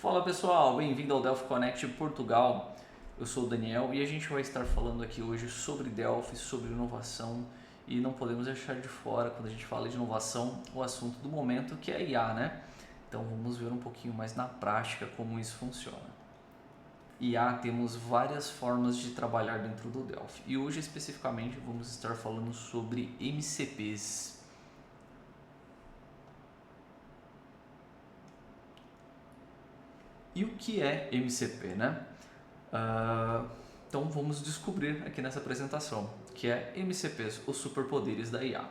Fala pessoal, bem-vindo ao Delphi Connect Portugal. Eu sou o Daniel e a gente vai estar falando aqui hoje sobre Delphi, sobre inovação e não podemos deixar de fora, quando a gente fala de inovação, o assunto do momento que é a IA, né? Então vamos ver um pouquinho mais na prática como isso funciona. IA temos várias formas de trabalhar dentro do Delphi e hoje especificamente vamos estar falando sobre MCPs. E o que é MCP, né? Então vamos descobrir aqui nessa apresentação, que é MCPs, os superpoderes da IA.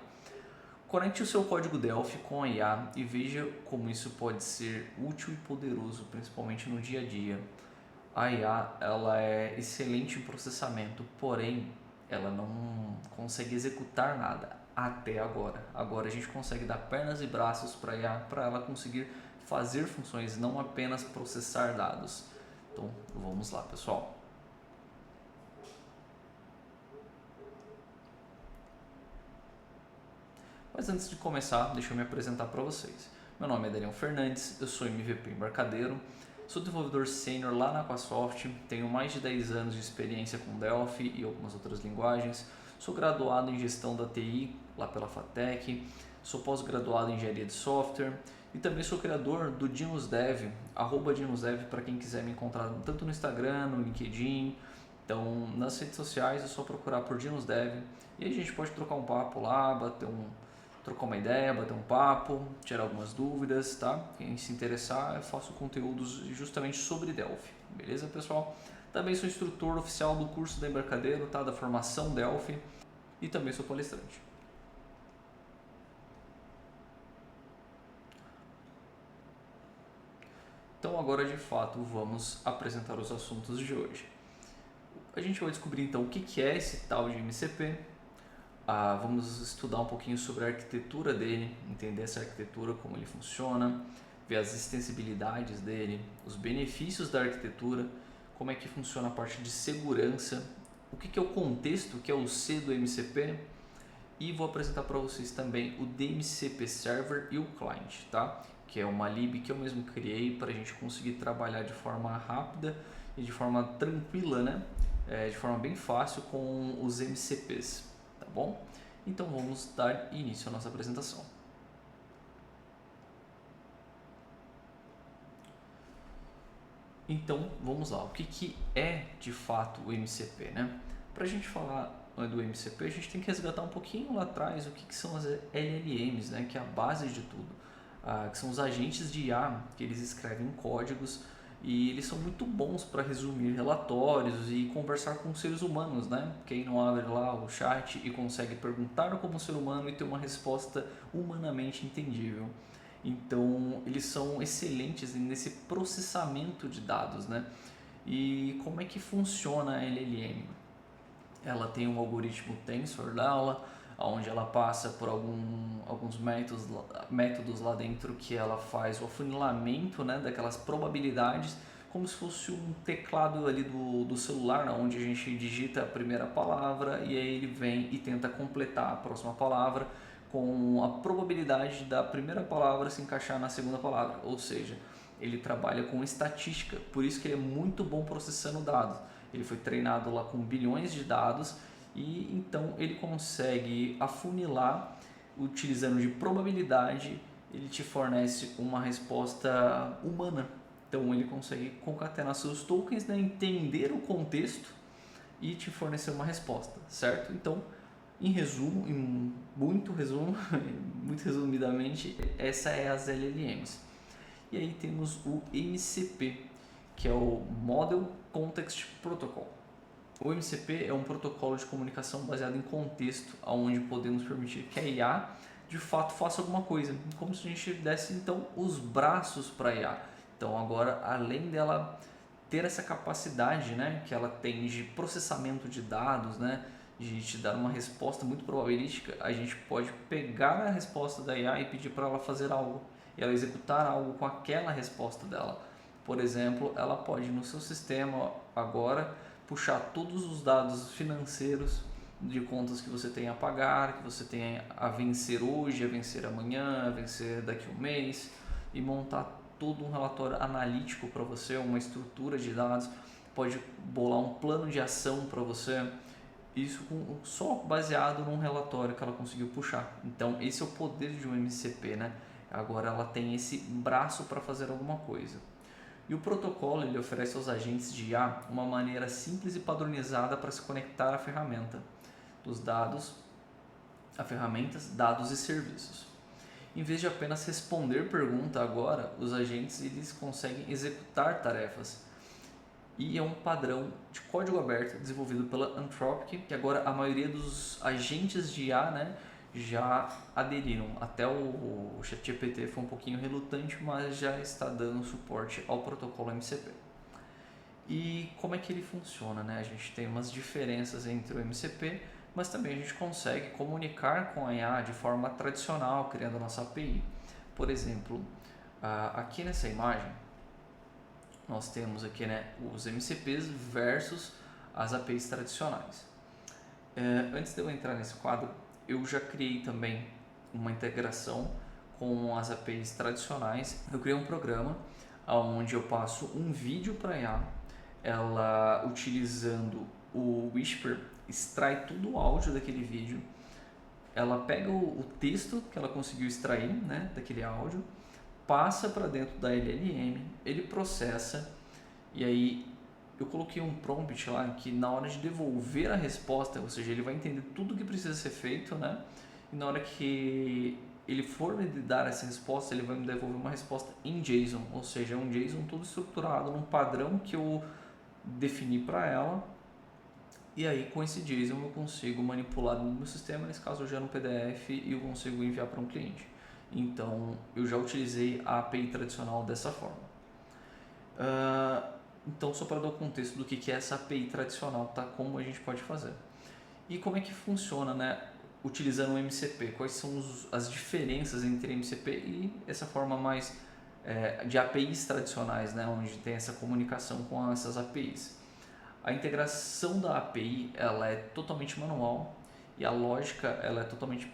Conecte o seu código Delphi com a IA e veja como isso pode ser útil e poderoso, principalmente no dia a dia. A IA ela é excelente em processamento, porém ela não consegue executar nada até agora. Agora a gente consegue dar pernas e braços para a IA para ela conseguir fazer funções, não apenas processar dados. Então vamos lá, pessoal. Mas antes de começar, deixa eu me apresentar para vocês. Meu nome é Daniel Fernandes, eu sou MVP embarcadeiro, sou desenvolvedor sênior lá na Aquasoft, tenho mais de 10 anos de experiência com Delphi e algumas outras linguagens, sou graduado em gestão da TI lá pela FATEC, sou pós-graduado em engenharia de software e também sou criador do DinosDev, @DinosDev para quem quiser me encontrar tanto no Instagram, no LinkedIn. Então, nas redes sociais é só procurar por DinosDev e aí a gente pode trocar um papo lá, trocar uma ideia, bater um papo, tirar algumas dúvidas, tá? Quem se interessar, eu faço conteúdos justamente sobre Delphi, beleza, pessoal? Também sou instrutor oficial do curso da Embarcadeiro, tá? Da formação Delphi e também sou palestrante. Então agora de fato vamos apresentar os assuntos de hoje. A gente vai descobrir então o que é esse tal de MCP. Vamos estudar um pouquinho sobre a arquitetura dele, entender essa arquitetura, como ele funciona, ver as extensibilidades dele, os benefícios da arquitetura, como é que funciona a parte de segurança, o que é o contexto, que é o C do MCP, e vou apresentar para vocês também o DMCP Server e o Client, tá? Que é uma lib que eu mesmo criei para a gente conseguir trabalhar de forma rápida e de forma tranquila, né? De forma bem fácil com os MCPs, tá bom? Então vamos dar início à nossa apresentação. Então vamos lá, o que é de fato o MCP, né? Para a gente falar do MCP, a gente tem que resgatar um pouquinho lá atrás o que são as LLMs, né? Que é a base de tudo, que são os agentes de IA, que eles escrevem códigos e eles são muito bons para resumir relatórios e conversar com seres humanos, né? Quem não abre lá o chat e consegue perguntar como ser humano e ter uma resposta humanamente entendível. Então, eles são excelentes nesse processamento de dados, né? E como é que funciona a LLM? Ela tem um algoritmo tensor dela, onde ela passa por alguns métodos lá dentro que ela faz o afunilamento, né, daquelas probabilidades, como se fosse um teclado ali do celular, onde a gente digita a primeira palavra e aí ele vem e tenta completar a próxima palavra com a probabilidade da primeira palavra se encaixar na segunda palavra, ou seja, ele trabalha com estatística, por isso que ele é muito bom processando dados. Ele foi treinado lá com bilhões de dados e então ele consegue afunilar utilizando de probabilidade, ele te fornece uma resposta humana. Então ele consegue concatenar seus tokens, né, entender o contexto e te fornecer uma resposta, certo? Então, em resumo, em muito resumo, muito resumidamente, essa é as LLMs. E aí temos o MCP, que é o Model Context Protocol. O MCP é um protocolo de comunicação baseado em contexto, onde podemos permitir que a IA de fato faça alguma coisa, como se a gente desse então os braços para a IA. Então agora, além dela ter essa capacidade, né, que ela tem de processamento de dados, né, de te dar uma resposta muito probabilística, a gente pode pegar a resposta da IA e pedir para ela fazer algo, e ela executar algo com aquela resposta dela. Por exemplo, ela pode no seu sistema agora puxar todos os dados financeiros de contas que você tem a pagar, que você tem a vencer hoje, a vencer amanhã, a vencer daqui a um mês e montar todo um relatório analítico para você, uma estrutura de dados, pode bolar um plano de ação para você, isso só baseado num relatório que ela conseguiu puxar. Então esse é o poder de um MCP, né? Agora ela tem esse braço para fazer alguma coisa. E o protocolo ele oferece aos agentes de IA uma maneira simples e padronizada para se conectar à ferramenta dos dados, a ferramentas, dados e serviços. Em vez de apenas responder pergunta agora, os agentes eles conseguem executar tarefas. E é um padrão de código aberto desenvolvido pela Anthropic, que agora a maioria dos agentes de IA, né, já aderiram. Até o ChatGPT foi um pouquinho relutante, mas já está dando suporte ao protocolo MCP. E como é que ele funciona, né? A gente tem umas diferenças entre o MCP, mas também a gente consegue comunicar com a IA de forma tradicional, criando a nossa API. Por exemplo, aqui nessa imagem, nós temos aqui, né, os MCPs versus as APIs tradicionais. Antes de eu entrar nesse quadro, eu já criei também uma integração com as APIs tradicionais. Eu criei um programa onde eu passo um vídeo para a IA, ela utilizando o Whisper extrai todo o áudio daquele vídeo, ela pega o texto que ela conseguiu extrair, né, daquele áudio, passa para dentro da LLM, ele processa e aí eu coloquei um prompt lá que na hora de devolver a resposta, ou seja, ele vai entender tudo o que precisa ser feito, né? E na hora que ele for me dar essa resposta, ele vai me devolver uma resposta em JSON, ou seja, um JSON todo estruturado num padrão que eu defini para ela. E aí com esse JSON eu consigo manipular no meu sistema, nesse caso eu já no PDF, e eu consigo enviar para um cliente. Então eu já utilizei a API tradicional dessa forma. Então só para dar o contexto do que é essa API tradicional, tá? Como a gente pode fazer. E como é que funciona, né? Utilizando o MCP, quais são as diferenças entre MCP e essa forma mais de APIs tradicionais, né? Onde tem essa comunicação com essas APIs. A integração da API ela é totalmente manual e a lógica ela é totalmente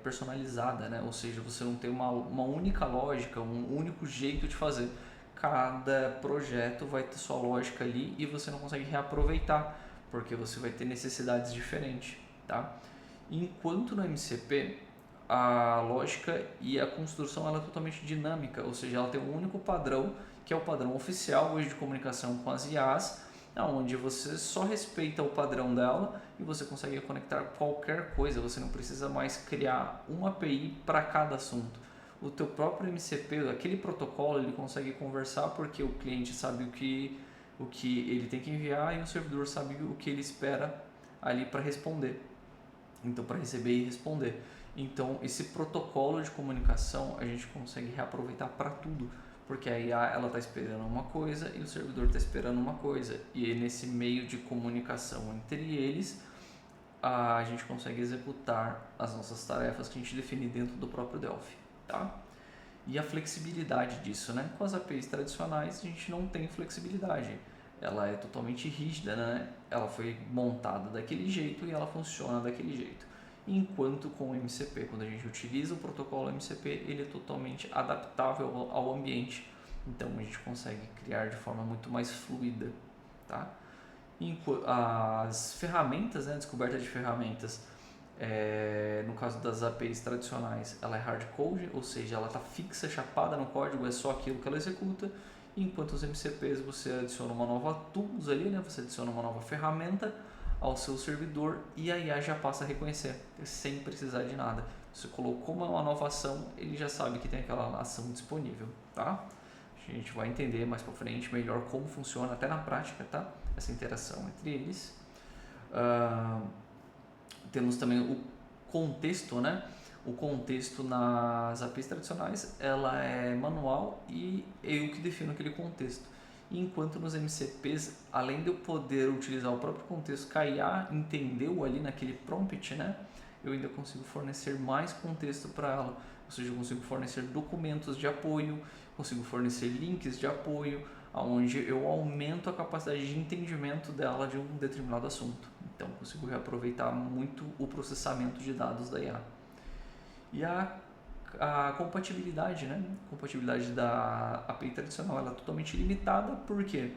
personalizada, né? Ou seja, você não tem uma única lógica, um único jeito de fazer. Cada projeto vai ter sua lógica ali e você não consegue reaproveitar, porque você vai ter necessidades diferentes, tá? Enquanto no MCP a lógica e a construção ela é totalmente dinâmica, ou seja, ela tem um único padrão, que é o padrão oficial hoje de comunicação com as IAs, onde você só respeita o padrão dela e você consegue conectar qualquer coisa, você não precisa mais criar uma API para cada assunto. O teu próprio MCP, aquele protocolo, ele consegue conversar porque o cliente sabe o que ele tem que enviar e o servidor sabe o que ele espera ali para responder. Então, para receber e responder. Então, esse protocolo de comunicação a gente consegue reaproveitar para tudo, porque a IA ela está esperando uma coisa e o servidor está esperando uma coisa. E nesse meio de comunicação entre eles, a gente consegue executar as nossas tarefas que a gente define dentro do próprio Delphi. Tá? E a flexibilidade disso, né? Com as APIs tradicionais a gente não tem flexibilidade, ela é totalmente rígida, né? Ela foi montada daquele jeito e ela funciona daquele jeito. Enquanto com o MCP, quando a gente utiliza o protocolo MCP, ele é totalmente adaptável ao ambiente, então a gente consegue criar de forma muito mais fluida, tá? As ferramentas, né? Descoberta de ferramentas. No caso das APIs tradicionais, ela é hardcode, ou seja, ela está fixa, chapada no código, é só aquilo que ela executa. Enquanto os MCPs você adiciona uma nova tools ali, né? Você adiciona uma nova ferramenta ao seu servidor e a IA já passa a reconhecer, sem precisar de nada. Você colocou uma nova ação, ele já sabe que tem aquela ação disponível, tá? A gente vai entender mais para frente melhor como funciona até na prática, tá? Essa interação entre eles. Temos também o contexto, né? O contexto nas APIs tradicionais ela é manual e eu que defino aquele contexto. Enquanto nos MCPs, além de eu poder utilizar o próprio contexto que a IA entendeu ali naquele prompt, né? Eu ainda consigo fornecer mais contexto para ela. Ou seja, eu consigo fornecer documentos de apoio, consigo fornecer links de apoio, onde eu aumento a capacidade de entendimento dela de um determinado assunto. Então, consigo reaproveitar muito o processamento de dados da IA. E a A compatibilidade, né? A compatibilidade da API tradicional ela é totalmente limitada, por quê?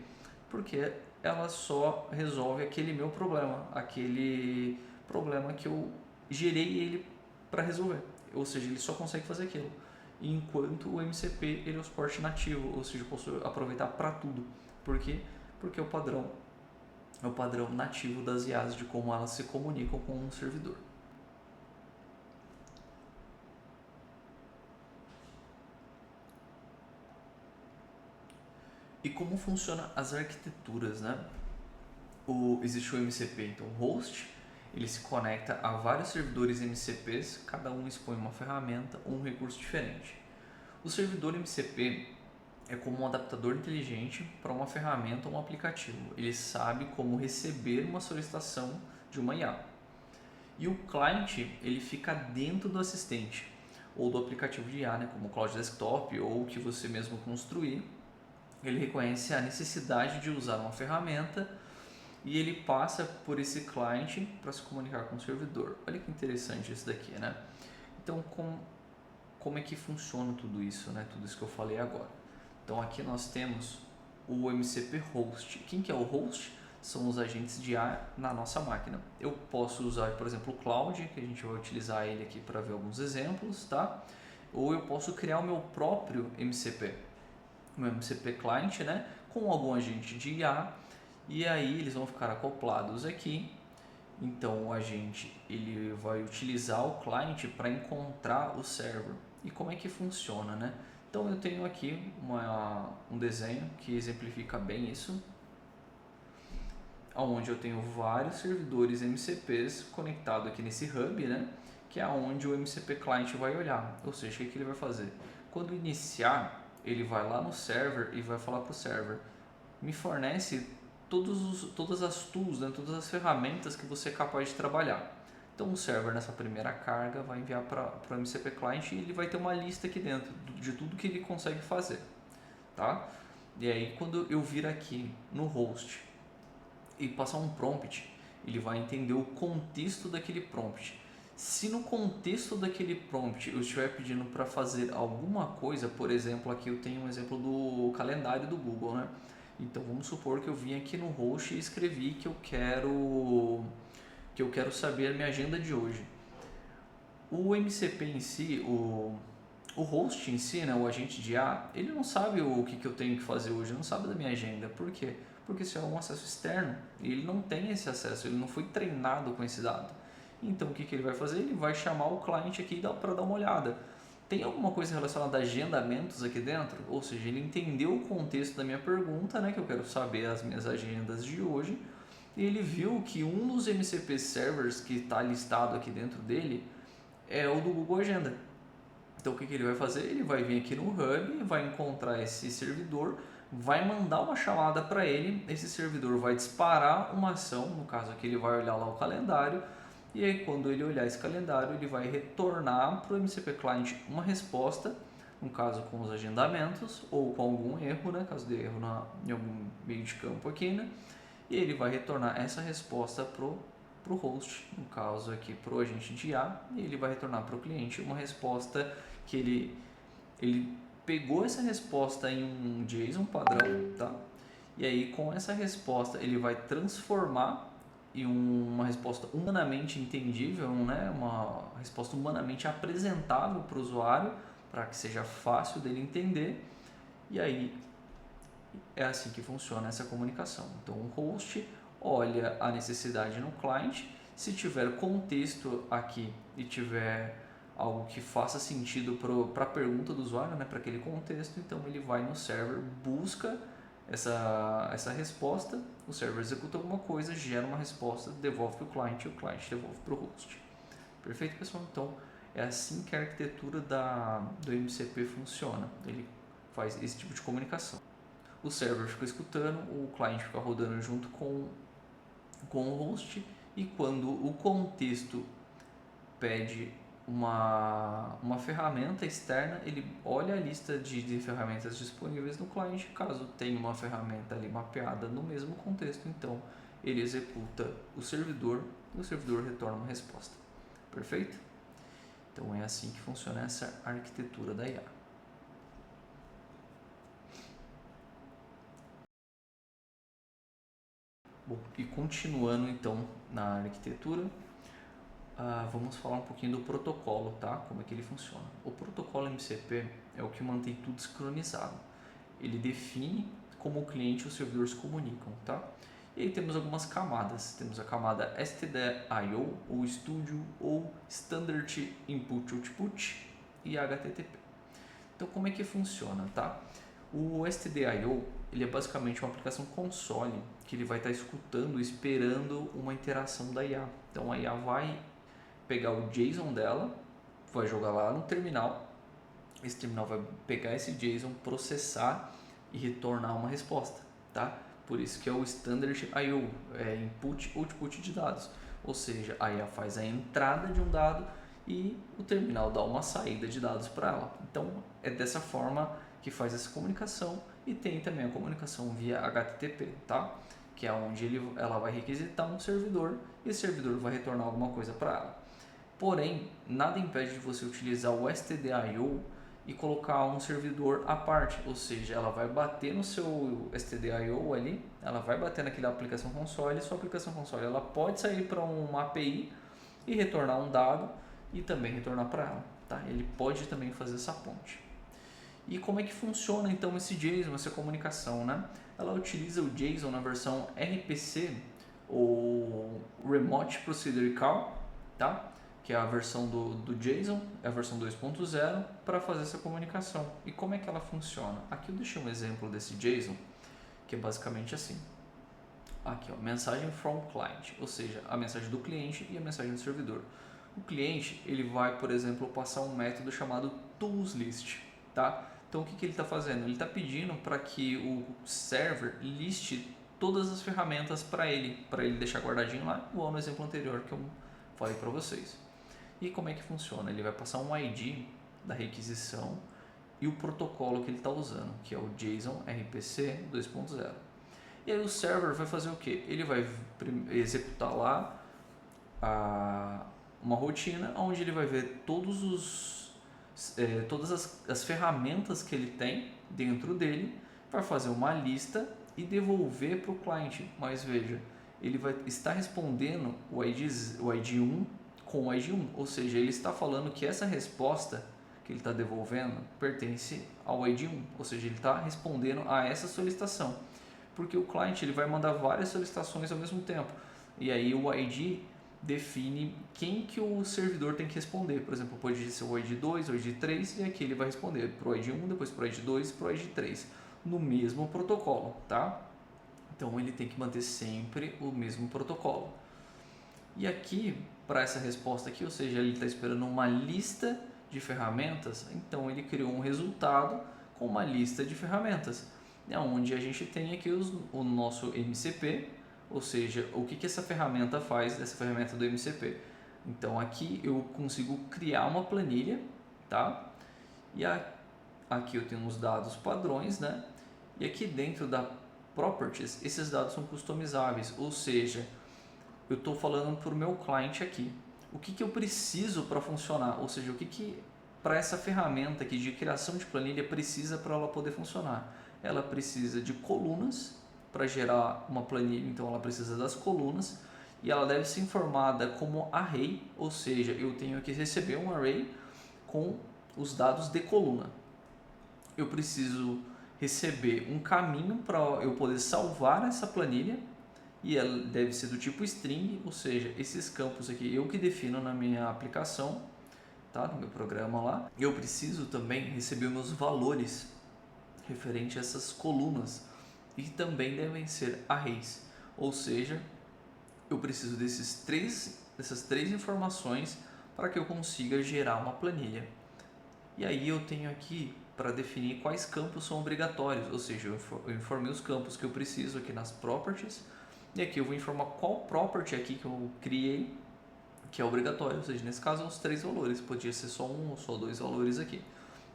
Porque ela só resolve aquele meu problema, aquele problema que eu gerei ele para resolver, ou seja, ele só consegue fazer aquilo. Enquanto o MCP ele é o suporte nativo, ou seja, eu posso aproveitar para tudo. Por quê? Porque é o padrão nativo das IAs de como elas se comunicam com um servidor. E como funciona as arquiteturas, né? Existe o MCP, então o host, ele se conecta a vários servidores MCPs, cada um expõe uma ferramenta ou um recurso diferente. O servidor MCP é como um adaptador inteligente para uma ferramenta ou um aplicativo. Ele sabe como receber uma solicitação de uma IA. E o client, ele fica dentro do assistente ou do aplicativo de IA, né, como o Cloud Desktop ou o que você mesmo construir. Ele reconhece a necessidade de usar uma ferramenta e ele passa por esse client para se comunicar com o servidor. Olha que interessante isso daqui, né? Então, como é que funciona tudo isso, né? Tudo isso que eu falei agora. Então, aqui nós temos o MCP Host. Quem que é o host? São os agentes de IA na nossa máquina. Eu posso usar, por exemplo, o Cloud, que a gente vai utilizar ele aqui para ver alguns exemplos, tá? Ou eu posso criar o meu próprio MCP, o meu MCP Client, né? Com algum agente de IA, e aí eles vão ficar acoplados aqui. Então o agente ele vai utilizar o client para encontrar o server. E como é que funciona, né? Então eu tenho aqui um desenho que exemplifica bem isso, onde eu tenho vários servidores MCPs conectados aqui nesse hub, né? Que é onde o MCP Client vai olhar. Ou seja, o que ele vai fazer? Quando iniciar, ele vai lá no server e vai falar para o server: me fornece todas as tools, né? Todas as ferramentas que você é capaz de trabalhar. Então o server nessa primeira carga vai enviar para o MCP Client e ele vai ter uma lista aqui dentro de tudo que ele consegue fazer, tá? E aí quando eu vir aqui no host e passar um prompt, ele vai entender o contexto daquele prompt. Se no contexto daquele prompt eu estiver pedindo para fazer alguma coisa, por exemplo, aqui eu tenho um exemplo do calendário do Google, né? Então vamos supor que eu vim aqui no host e escrevi que eu quero saber a minha agenda de hoje. O MCP em si, o host em si, né, o agente de IA, ele não sabe o que eu tenho que fazer hoje, não sabe da minha agenda. Por quê? Porque isso é um acesso externo e ele não tem esse acesso, ele não foi treinado com esse dado. Então o que ele vai fazer? Ele vai chamar o cliente aqui para dar uma olhada. Tem alguma coisa relacionada a agendamentos aqui dentro? Ou seja, ele entendeu o contexto da minha pergunta, né, que eu quero saber as minhas agendas de hoje, e ele viu que um dos MCP servers que está listado aqui dentro dele é o do Google Agenda. Então o que ele vai fazer? Ele vai vir aqui no Hub, vai encontrar esse servidor, vai mandar uma chamada para ele, esse servidor vai disparar uma ação, no caso aqui ele vai olhar lá o calendário, e aí quando ele olhar esse calendário ele vai retornar para o MCP Client uma resposta, no caso com os agendamentos ou com algum erro, né? Caso de erro em algum meio de campo aqui, né? E ele vai retornar essa resposta para o host, no caso aqui para o agente de IA, e ele vai retornar para o cliente uma resposta que ele pegou essa resposta em um JSON padrão, tá? E aí com essa resposta ele vai transformar em uma resposta humanamente entendível, né? Uma resposta humanamente apresentável para o usuário, para que seja fácil dele entender. E aí é assim que funciona essa comunicação. Então o host olha a necessidade no client, se tiver contexto aqui e tiver algo que faça sentido para a pergunta do usuário, né, para aquele contexto, então ele vai no server, busca essa resposta, o server executa alguma coisa, gera uma resposta, devolve para o client e o client devolve para o host. Perfeito, pessoal? Então é assim que a arquitetura do MCP funciona, ele faz esse tipo de comunicação. O server fica escutando, o cliente fica rodando junto com o host, e quando o contexto pede uma ferramenta externa, ele olha a lista de ferramentas disponíveis no cliente, caso tenha uma ferramenta ali mapeada no mesmo contexto, então ele executa o servidor e o servidor retorna uma resposta. Perfeito? Então é assim que funciona essa arquitetura da IA. Bom, e continuando então na arquitetura, vamos falar um pouquinho do protocolo, tá? Como é que ele funciona. O protocolo MCP é o que mantém tudo sincronizado. Ele define como o cliente e o servidor se comunicam, tá? E aí temos algumas camadas. Temos a camada STDIO, ou Studio, ou Standard Input Output e HTTP. Então como é que funciona, tá? O STDIO, ele é basicamente uma aplicação console que ele vai estar escutando, esperando uma interação da IA. Então a IA vai pegar o JSON dela, vai jogar lá no terminal, esse terminal vai pegar esse JSON, processar e retornar uma resposta, tá? Por isso que é o Standard I/O, é Input Output de dados, ou seja, a IA faz a entrada de um dado e o terminal dá uma saída de dados para ela. Então é dessa forma que faz essa comunicação, e tem também a comunicação via HTTP, tá? Que é onde ela vai requisitar um servidor e esse servidor vai retornar alguma coisa para ela. Porém, nada impede de você utilizar o STDIO e colocar um servidor à parte, ou seja, ela vai bater no seu STDIO ali, ela vai bater naquela aplicação console, e sua aplicação console ela pode sair para uma API e retornar um dado e também retornar para ela, tá? Ele pode também fazer essa ponte. E como é que funciona então esse JSON, essa comunicação, né? Ela utiliza o JSON na versão RPC, ou Remote Procedure Call, tá? Que é a versão do JSON, é a versão 2.0, para fazer essa comunicação. E como é que ela funciona? Aqui eu deixei um exemplo desse JSON, que é basicamente assim. Aqui, ó, mensagem from client, ou seja, a mensagem do cliente e a mensagem do servidor. O cliente, ele vai, por exemplo, passar um método chamado toolsList, tá? Então, o que ele está fazendo? Ele está pedindo para que o server liste todas as ferramentas para ele deixar guardadinho lá, igual no exemplo anterior que eu falei para vocês. E como é que funciona? Ele vai passar um ID da requisição e o protocolo que ele está usando, que é o JSON RPC 2.0. E aí o server vai fazer o que? Ele vai executar lá uma rotina onde ele vai ver todas as ferramentas que ele tem dentro dele, vai fazer uma lista e devolver para o cliente. Mas veja, ele vai estar respondendo o ID 1 com o ID 1, ou seja, ele está falando que essa resposta que ele está devolvendo pertence ao ID 1, ou seja, ele está respondendo a essa solicitação, porque o cliente ele vai mandar várias solicitações ao mesmo tempo, e aí o ID define quem que o servidor tem que responder. Por exemplo, pode ser o ID 2, o ID 3, e aqui ele vai responder para o ID 1, depois para o ID 2 e para o ID 3, no mesmo protocolo, tá? Então ele tem que manter sempre o mesmo protocolo. E aqui, para essa resposta aqui, ou seja, ele está esperando uma lista de ferramentas, então ele criou um resultado com uma lista de ferramentas, onde a gente tem aqui o nosso MCP, ou seja, o que essa ferramenta faz, dessa ferramenta do MCP. Então aqui eu consigo criar uma planilha, tá? E aqui eu tenho os dados padrões, né? E aqui dentro da Properties, esses dados são customizáveis, ou seja, eu estou falando para o meu cliente aqui o que eu preciso para funcionar, ou seja, o que para essa ferramenta aqui de criação de planilha precisa para ela poder funcionar. Ela precisa de colunas para gerar uma planilha, então ela precisa das colunas, e ela deve ser informada como array, ou seja, eu tenho que receber um array com os dados de coluna. Eu preciso receber um caminho para eu poder salvar essa planilha, e ela deve ser do tipo string, ou seja, esses campos aqui eu que defino na minha aplicação, tá? No meu programa lá. Eu preciso também receber meus valores referente a essas colunas, e também devem ser arrays, ou seja, eu preciso dessas três informações para que eu consiga gerar uma planilha. E aí eu tenho aqui para definir quais campos são obrigatórios, ou seja, eu informei os campos que eu preciso aqui nas properties, e aqui eu vou informar qual property aqui que eu criei que é obrigatório, ou seja, nesse caso os 3 valores, podia ser só um ou só 2 valores aqui,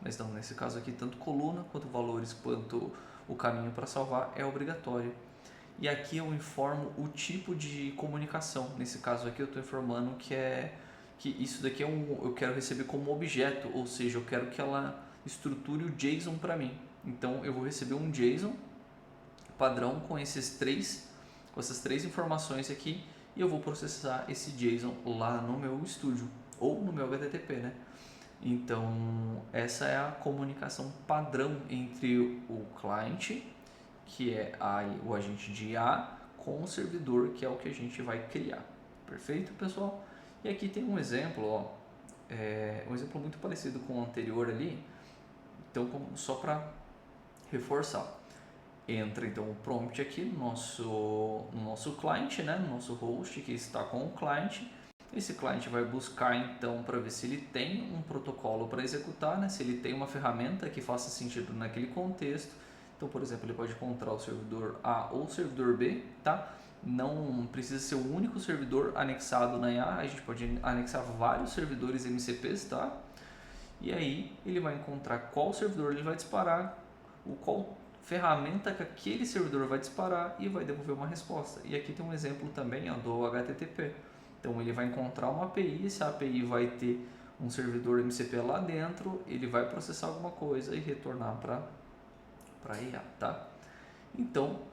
mas não, nesse caso aqui tanto coluna quanto valores quanto o caminho para salvar é obrigatório. E aqui eu informo o tipo de comunicação, nesse caso aqui eu estou informando que que isso daqui eu quero receber como objeto, ou seja, eu quero que ela estruture o JSON para mim. Então eu vou receber um JSON padrão com essas três informações aqui e eu vou processar esse JSON lá no meu estúdio ou no meu HTTP, né? Então essa é a comunicação padrão entre o cliente, que é o agente de IA, com o servidor, que é o que a gente vai criar. Perfeito, pessoal? E aqui tem um exemplo, ó, um exemplo muito parecido com o anterior ali. Então, só para reforçar, entra então o prompt aqui no nosso cliente, né, no nosso host que está com o cliente. Esse cliente vai buscar então para ver se ele tem um protocolo para executar, né, se ele tem uma ferramenta que faça sentido naquele contexto. Então, por exemplo, ele pode encontrar o servidor A ou o servidor B, tá? Não precisa ser o único servidor anexado na IA, a gente pode anexar vários servidores MCPs, tá? E aí ele vai encontrar qual servidor ele vai disparar, qual ferramenta que aquele servidor vai disparar e vai devolver uma resposta. E aqui tem um exemplo também, ó, do HTTP. Então ele vai encontrar uma API, essa API vai ter um servidor MCP lá dentro, ele vai processar alguma coisa e retornar para a IA, tá? Então,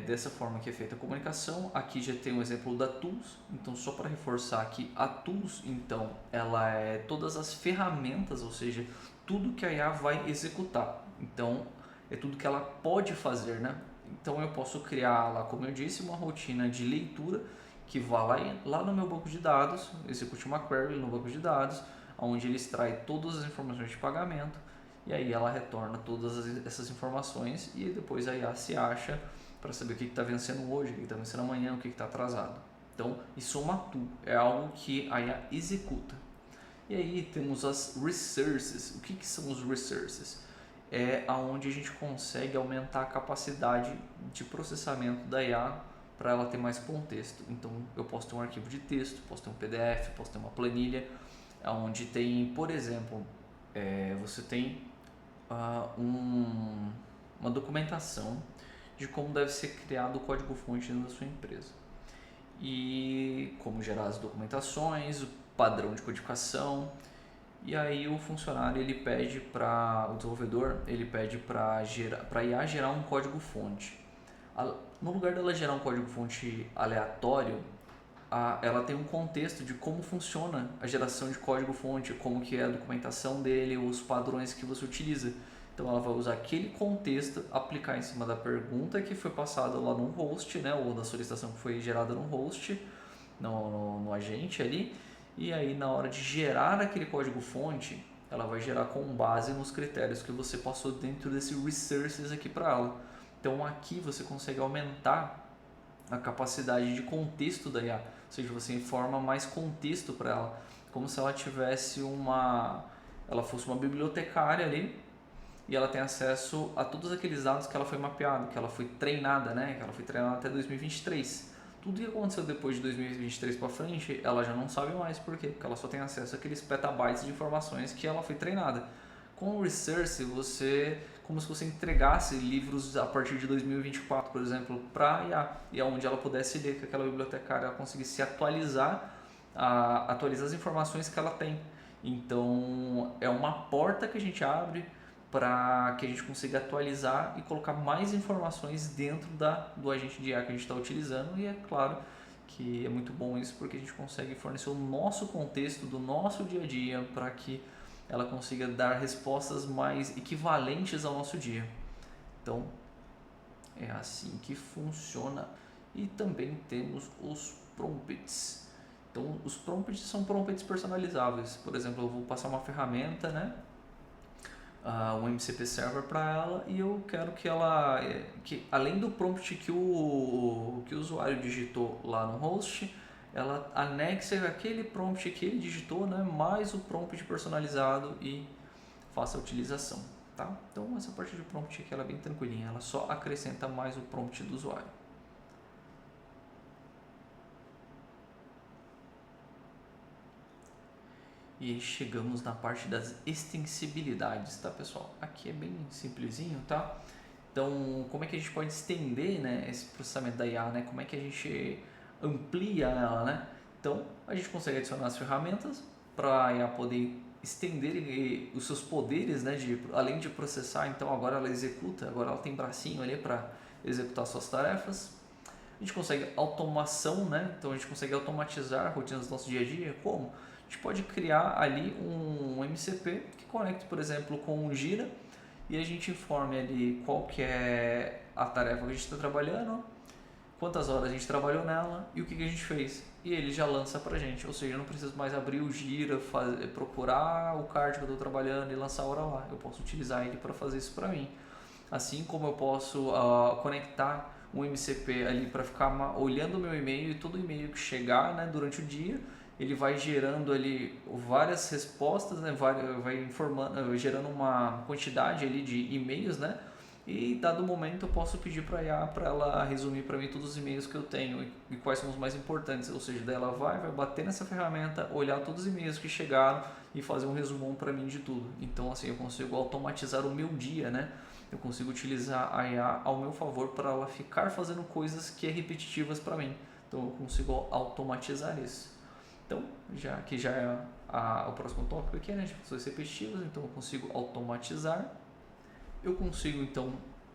dessa forma que é feita a comunicação. Aqui já tem um exemplo da Tools, então só para reforçar aqui, a Tools, então, ela é todas as ferramentas, ou seja, tudo que a IA vai executar. Então, é tudo que ela pode fazer, né? Então, eu posso criar lá, como eu disse, uma rotina de leitura que vá lá no meu banco de dados, execute uma query no banco de dados, onde ele extrai todas as informações de pagamento e aí ela retorna todas essas informações e depois a IA se acha para saber o que está vencendo hoje, o que está vencendo amanhã, o que está atrasado. Então, isso é uma tool, é algo que a IA executa. E aí temos as resources. O que são os resources? É aonde a gente consegue aumentar a capacidade de processamento da IA para ela ter mais contexto. Então, eu posso ter um arquivo de texto, posso ter um PDF, posso ter uma planilha, onde tem, por exemplo, você tem uma documentação de como deve ser criado o código-fonte dentro da sua empresa. E como gerar as documentações, o padrão de codificação. E aí o funcionário ele pede para o desenvolvedor, ele pede para a IA gerar um código-fonte. No lugar dela gerar um código-fonte aleatório, ela tem um contexto de como funciona a geração de código-fonte, como que é a documentação dele, os padrões que você utiliza. Então ela vai usar aquele contexto, aplicar em cima da pergunta que foi passada lá no host, né, ou da solicitação que foi gerada no host, no agente ali, e aí na hora de gerar aquele código-fonte, ela vai gerar com base nos critérios que você passou dentro desse resources aqui para ela. Então aqui você consegue aumentar a capacidade de contexto da IA, ou seja, você informa mais contexto para ela, como se ela tivesse ela fosse uma bibliotecária ali, e ela tem acesso a todos aqueles dados que ela foi mapeada, que ela foi treinada, né? Que ela foi treinada até 2023. Tudo que aconteceu depois de 2023 para frente, ela já não sabe mais por quê, porque ela só tem acesso àqueles petabytes de informações que ela foi treinada. Com o Research, como se você entregasse livros a partir de 2024, por exemplo, para a IA, e onde ela pudesse ler, que aquela bibliotecária ela conseguisse atualizar as informações que ela tem. Então, é uma porta que a gente abre para que a gente consiga atualizar e colocar mais informações dentro do agente de IA que a gente está utilizando. E é claro que é muito bom isso, porque a gente consegue fornecer o nosso contexto do nosso dia a dia para que ela consiga dar respostas mais equivalentes ao nosso dia. Então, é assim que funciona. E também temos os prompts. Então, os prompts são prompts personalizáveis. Por exemplo, eu vou passar uma ferramenta, né? Um MCP server para ela e eu quero que além do prompt que o usuário digitou lá no host, ela anexe aquele prompt que ele digitou, né, mais o prompt personalizado e faça a utilização, tá? Então essa parte de prompt aqui ela é bem tranquilinha, ela só acrescenta mais o prompt do usuário. E aí chegamos na parte das extensibilidades, tá, pessoal? Aqui é bem simplesinho, tá? Então, como é que a gente pode estender, né, esse processamento da IA, né? Como é que a gente amplia ela, né? Então, a gente consegue adicionar as ferramentas para a IA poder estender os seus poderes, né, além de processar, então agora ela executa, agora ela tem bracinho ali para executar suas tarefas. A gente consegue automação, né? Então a gente consegue automatizar a rotina do nosso dia a dia. Como? A gente pode criar ali um MCP que conecte, por exemplo, com o Gira e a gente informe ali qual que é a tarefa que a gente está trabalhando, quantas horas a gente trabalhou nela e o que a gente fez. E ele já lança pra gente, ou seja, eu não preciso mais abrir o Gira, procurar o card que eu estou trabalhando e lançar a hora lá. Eu posso utilizar ele para fazer isso para mim. Assim como eu posso conectar um MCP ali para ficar olhando o meu e-mail e todo e-mail que chegar, né, durante o dia, ele vai gerando ali várias respostas, né, vai informando, gerando uma quantidade ali de e-mails, né, e dado momento eu posso pedir para a IA para ela resumir para mim todos os e-mails que eu tenho e quais são os mais importantes, ou seja, daí ela vai bater nessa ferramenta, olhar todos os e-mails que chegaram e fazer um resumão para mim de tudo. Então assim eu consigo automatizar o meu dia, né? Eu consigo utilizar a IA ao meu favor para ela ficar fazendo coisas que é repetitivas para mim. Então eu consigo automatizar isso. Então, já é o próximo tópico aqui, né, de funções repetitivas, então eu consigo automatizar. Eu consigo então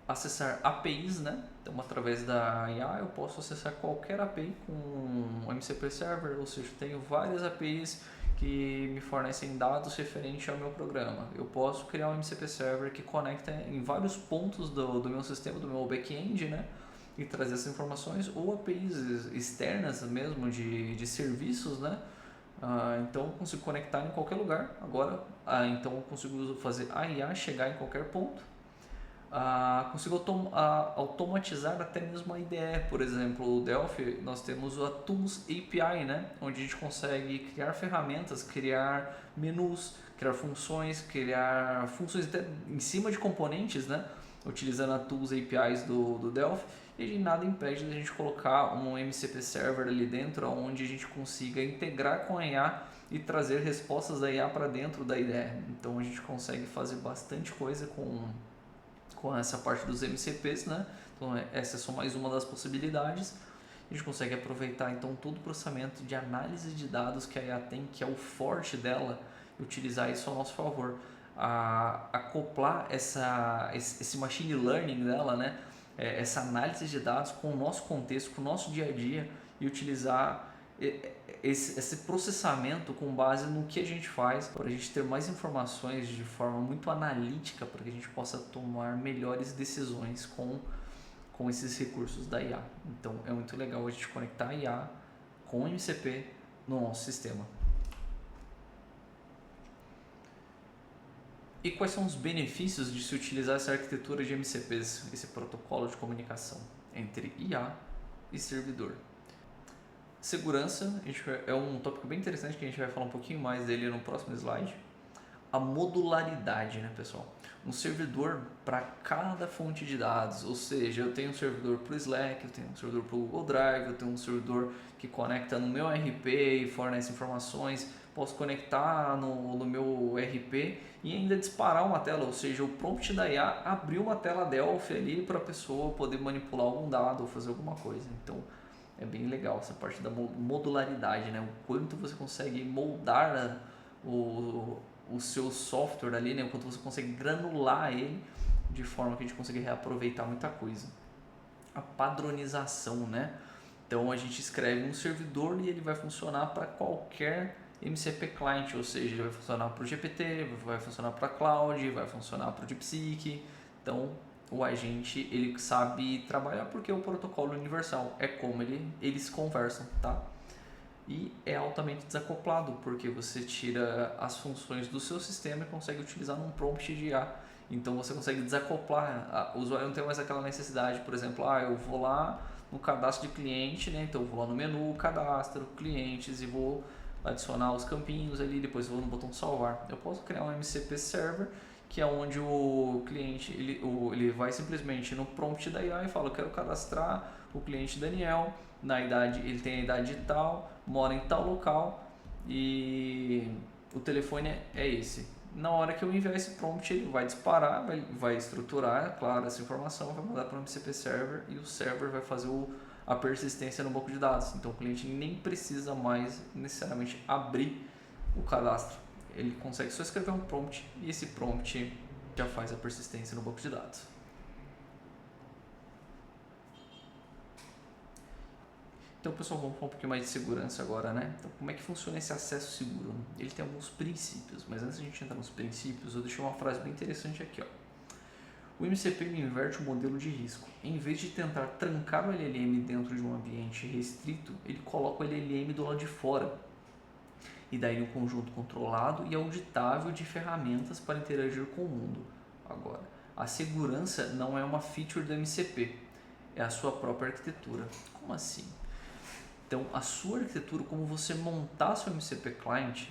acessar APIs, né? Então através da IA eu posso acessar qualquer API com um MCP Server, ou seja, eu tenho várias APIs que me fornecem dados referentes ao meu programa. Eu posso criar um MCP Server que conecta em vários pontos do meu sistema, do meu back-end, né? E trazer essas informações, ou APIs externas mesmo de serviços, né? Então eu consigo conectar em qualquer lugar. Agora, então eu consigo fazer a IA chegar em qualquer ponto. Consigo automatizar até mesmo a IDE, por exemplo, o Delphi, nós temos a Tools API, né? Onde a gente consegue criar ferramentas, criar menus, criar funções até em cima de componentes, né? Utilizando a Tools APIs do Delphi, e nada impede de a gente colocar um MCP Server ali dentro, onde a gente consiga integrar com a IA e trazer respostas da IA para dentro da IDE. Então a gente consegue fazer bastante coisa com essa parte dos MCPs, né? Então essa é só mais uma das possibilidades. A gente consegue aproveitar então todo o processamento de análise de dados que a IA tem, que é o forte dela, e utilizar isso ao nosso favor. Acoplar esse machine learning dela, né? Essa análise de dados com o nosso contexto, com o nosso dia a dia, e utilizar esse processamento com base no que a gente faz, para a gente ter mais informações de forma muito analítica, para que a gente possa tomar melhores decisões com esses recursos da IA. Então é muito legal a gente conectar a IA com o MCP no nosso sistema. E quais são os benefícios de se utilizar essa arquitetura de MCPs, esse protocolo de comunicação entre IA e servidor? Segurança é um tópico bem interessante que a gente vai falar um pouquinho mais dele no próximo slide. A modularidade, né, pessoal? Um servidor para cada fonte de dados, ou seja, eu tenho um servidor para o Slack, eu tenho um servidor para o Google Drive, eu tenho um servidor que conecta no meu RP e fornece informações, posso conectar no meu RP e ainda disparar uma tela, ou seja, o prompt da IA abrir uma tela Delphi ali para a pessoa poder manipular algum dado ou fazer alguma coisa. Então, é bem legal essa parte da modularidade, né? O quanto você consegue moldar o seu software ali, né? O quanto você consegue granular ele de forma que a gente consiga reaproveitar muita coisa. A padronização, né? Então a gente escreve um servidor e ele vai funcionar para qualquer MCP client, ou seja, ele vai funcionar para o GPT, vai funcionar para a Cloud, vai funcionar para o DeepSeek. Então o agente ele sabe trabalhar porque é o protocolo universal, é como eles conversam, tá? E é altamente desacoplado porque você tira as funções do seu sistema e consegue utilizar num prompt de IA. Então você consegue desacoplar, o usuário não tem mais aquela necessidade, por exemplo, eu vou lá no cadastro de cliente, né? Então eu vou lá no menu, cadastro, clientes e vou adicionar os campinhos ali, depois vou no botão salvar. Eu posso criar um MCP Server, que é onde o cliente ele vai simplesmente no prompt da IA e fala: eu quero cadastrar o cliente Daniel, ele tem a idade tal, mora em tal local e o telefone é esse. Na hora que eu enviar esse prompt, ele vai disparar, vai estruturar, claro, essa informação, vai mandar para o MCP Server e o server vai fazer a persistência no banco de dados. Então o cliente nem precisa mais necessariamente abrir o cadastro. Ele consegue só escrever um prompt e esse prompt já faz a persistência no banco de dados. Então, pessoal, vamos falar um pouquinho mais de segurança agora, né? Então, como é que funciona esse acesso seguro? Ele tem alguns princípios, mas antes de a gente entrar nos princípios, eu deixei uma frase bem interessante aqui, ó. O MCP inverte o modelo de risco. Em vez de tentar trancar o LLM dentro de um ambiente restrito, ele coloca o LLM do lado de fora e daí um conjunto controlado e auditável de ferramentas para interagir com o mundo. Agora, a segurança não é uma feature do MCP, é a sua própria arquitetura. Como assim? Então, a sua arquitetura, como você montar seu MCP client,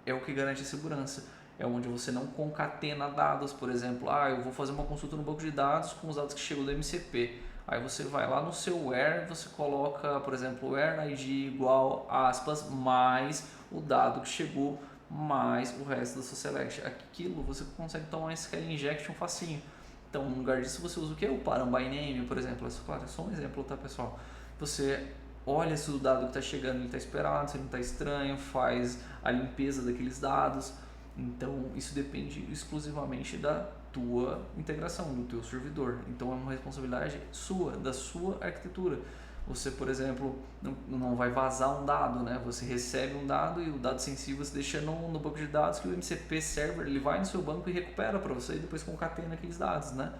é o que garante a segurança. É onde você não concatena dados, por exemplo, eu vou fazer uma consulta no banco de dados com os dados que chegam do MCP. Aí você vai lá no seu where, você coloca, por exemplo, where ID igual aspas mais o dado que chegou mais o resto da sua select. Aquilo você consegue tomar esse scaling injection facinho. Então, no lugar disso, você usa o que? O param by name, por exemplo. Claro, é só um exemplo, tá, pessoal? Você olha se o dado que está chegando ele está esperado, se ele não está estranho, faz a limpeza daqueles dados. Então isso depende exclusivamente da tua integração, do teu servidor. Então é uma responsabilidade sua, da sua arquitetura. Você, por exemplo, não vai vazar um dado, né? Você recebe um dado e o dado sensível você deixa no banco de dados que o MCP server ele vai no seu banco e recupera para você e depois concatena aqueles dados, né?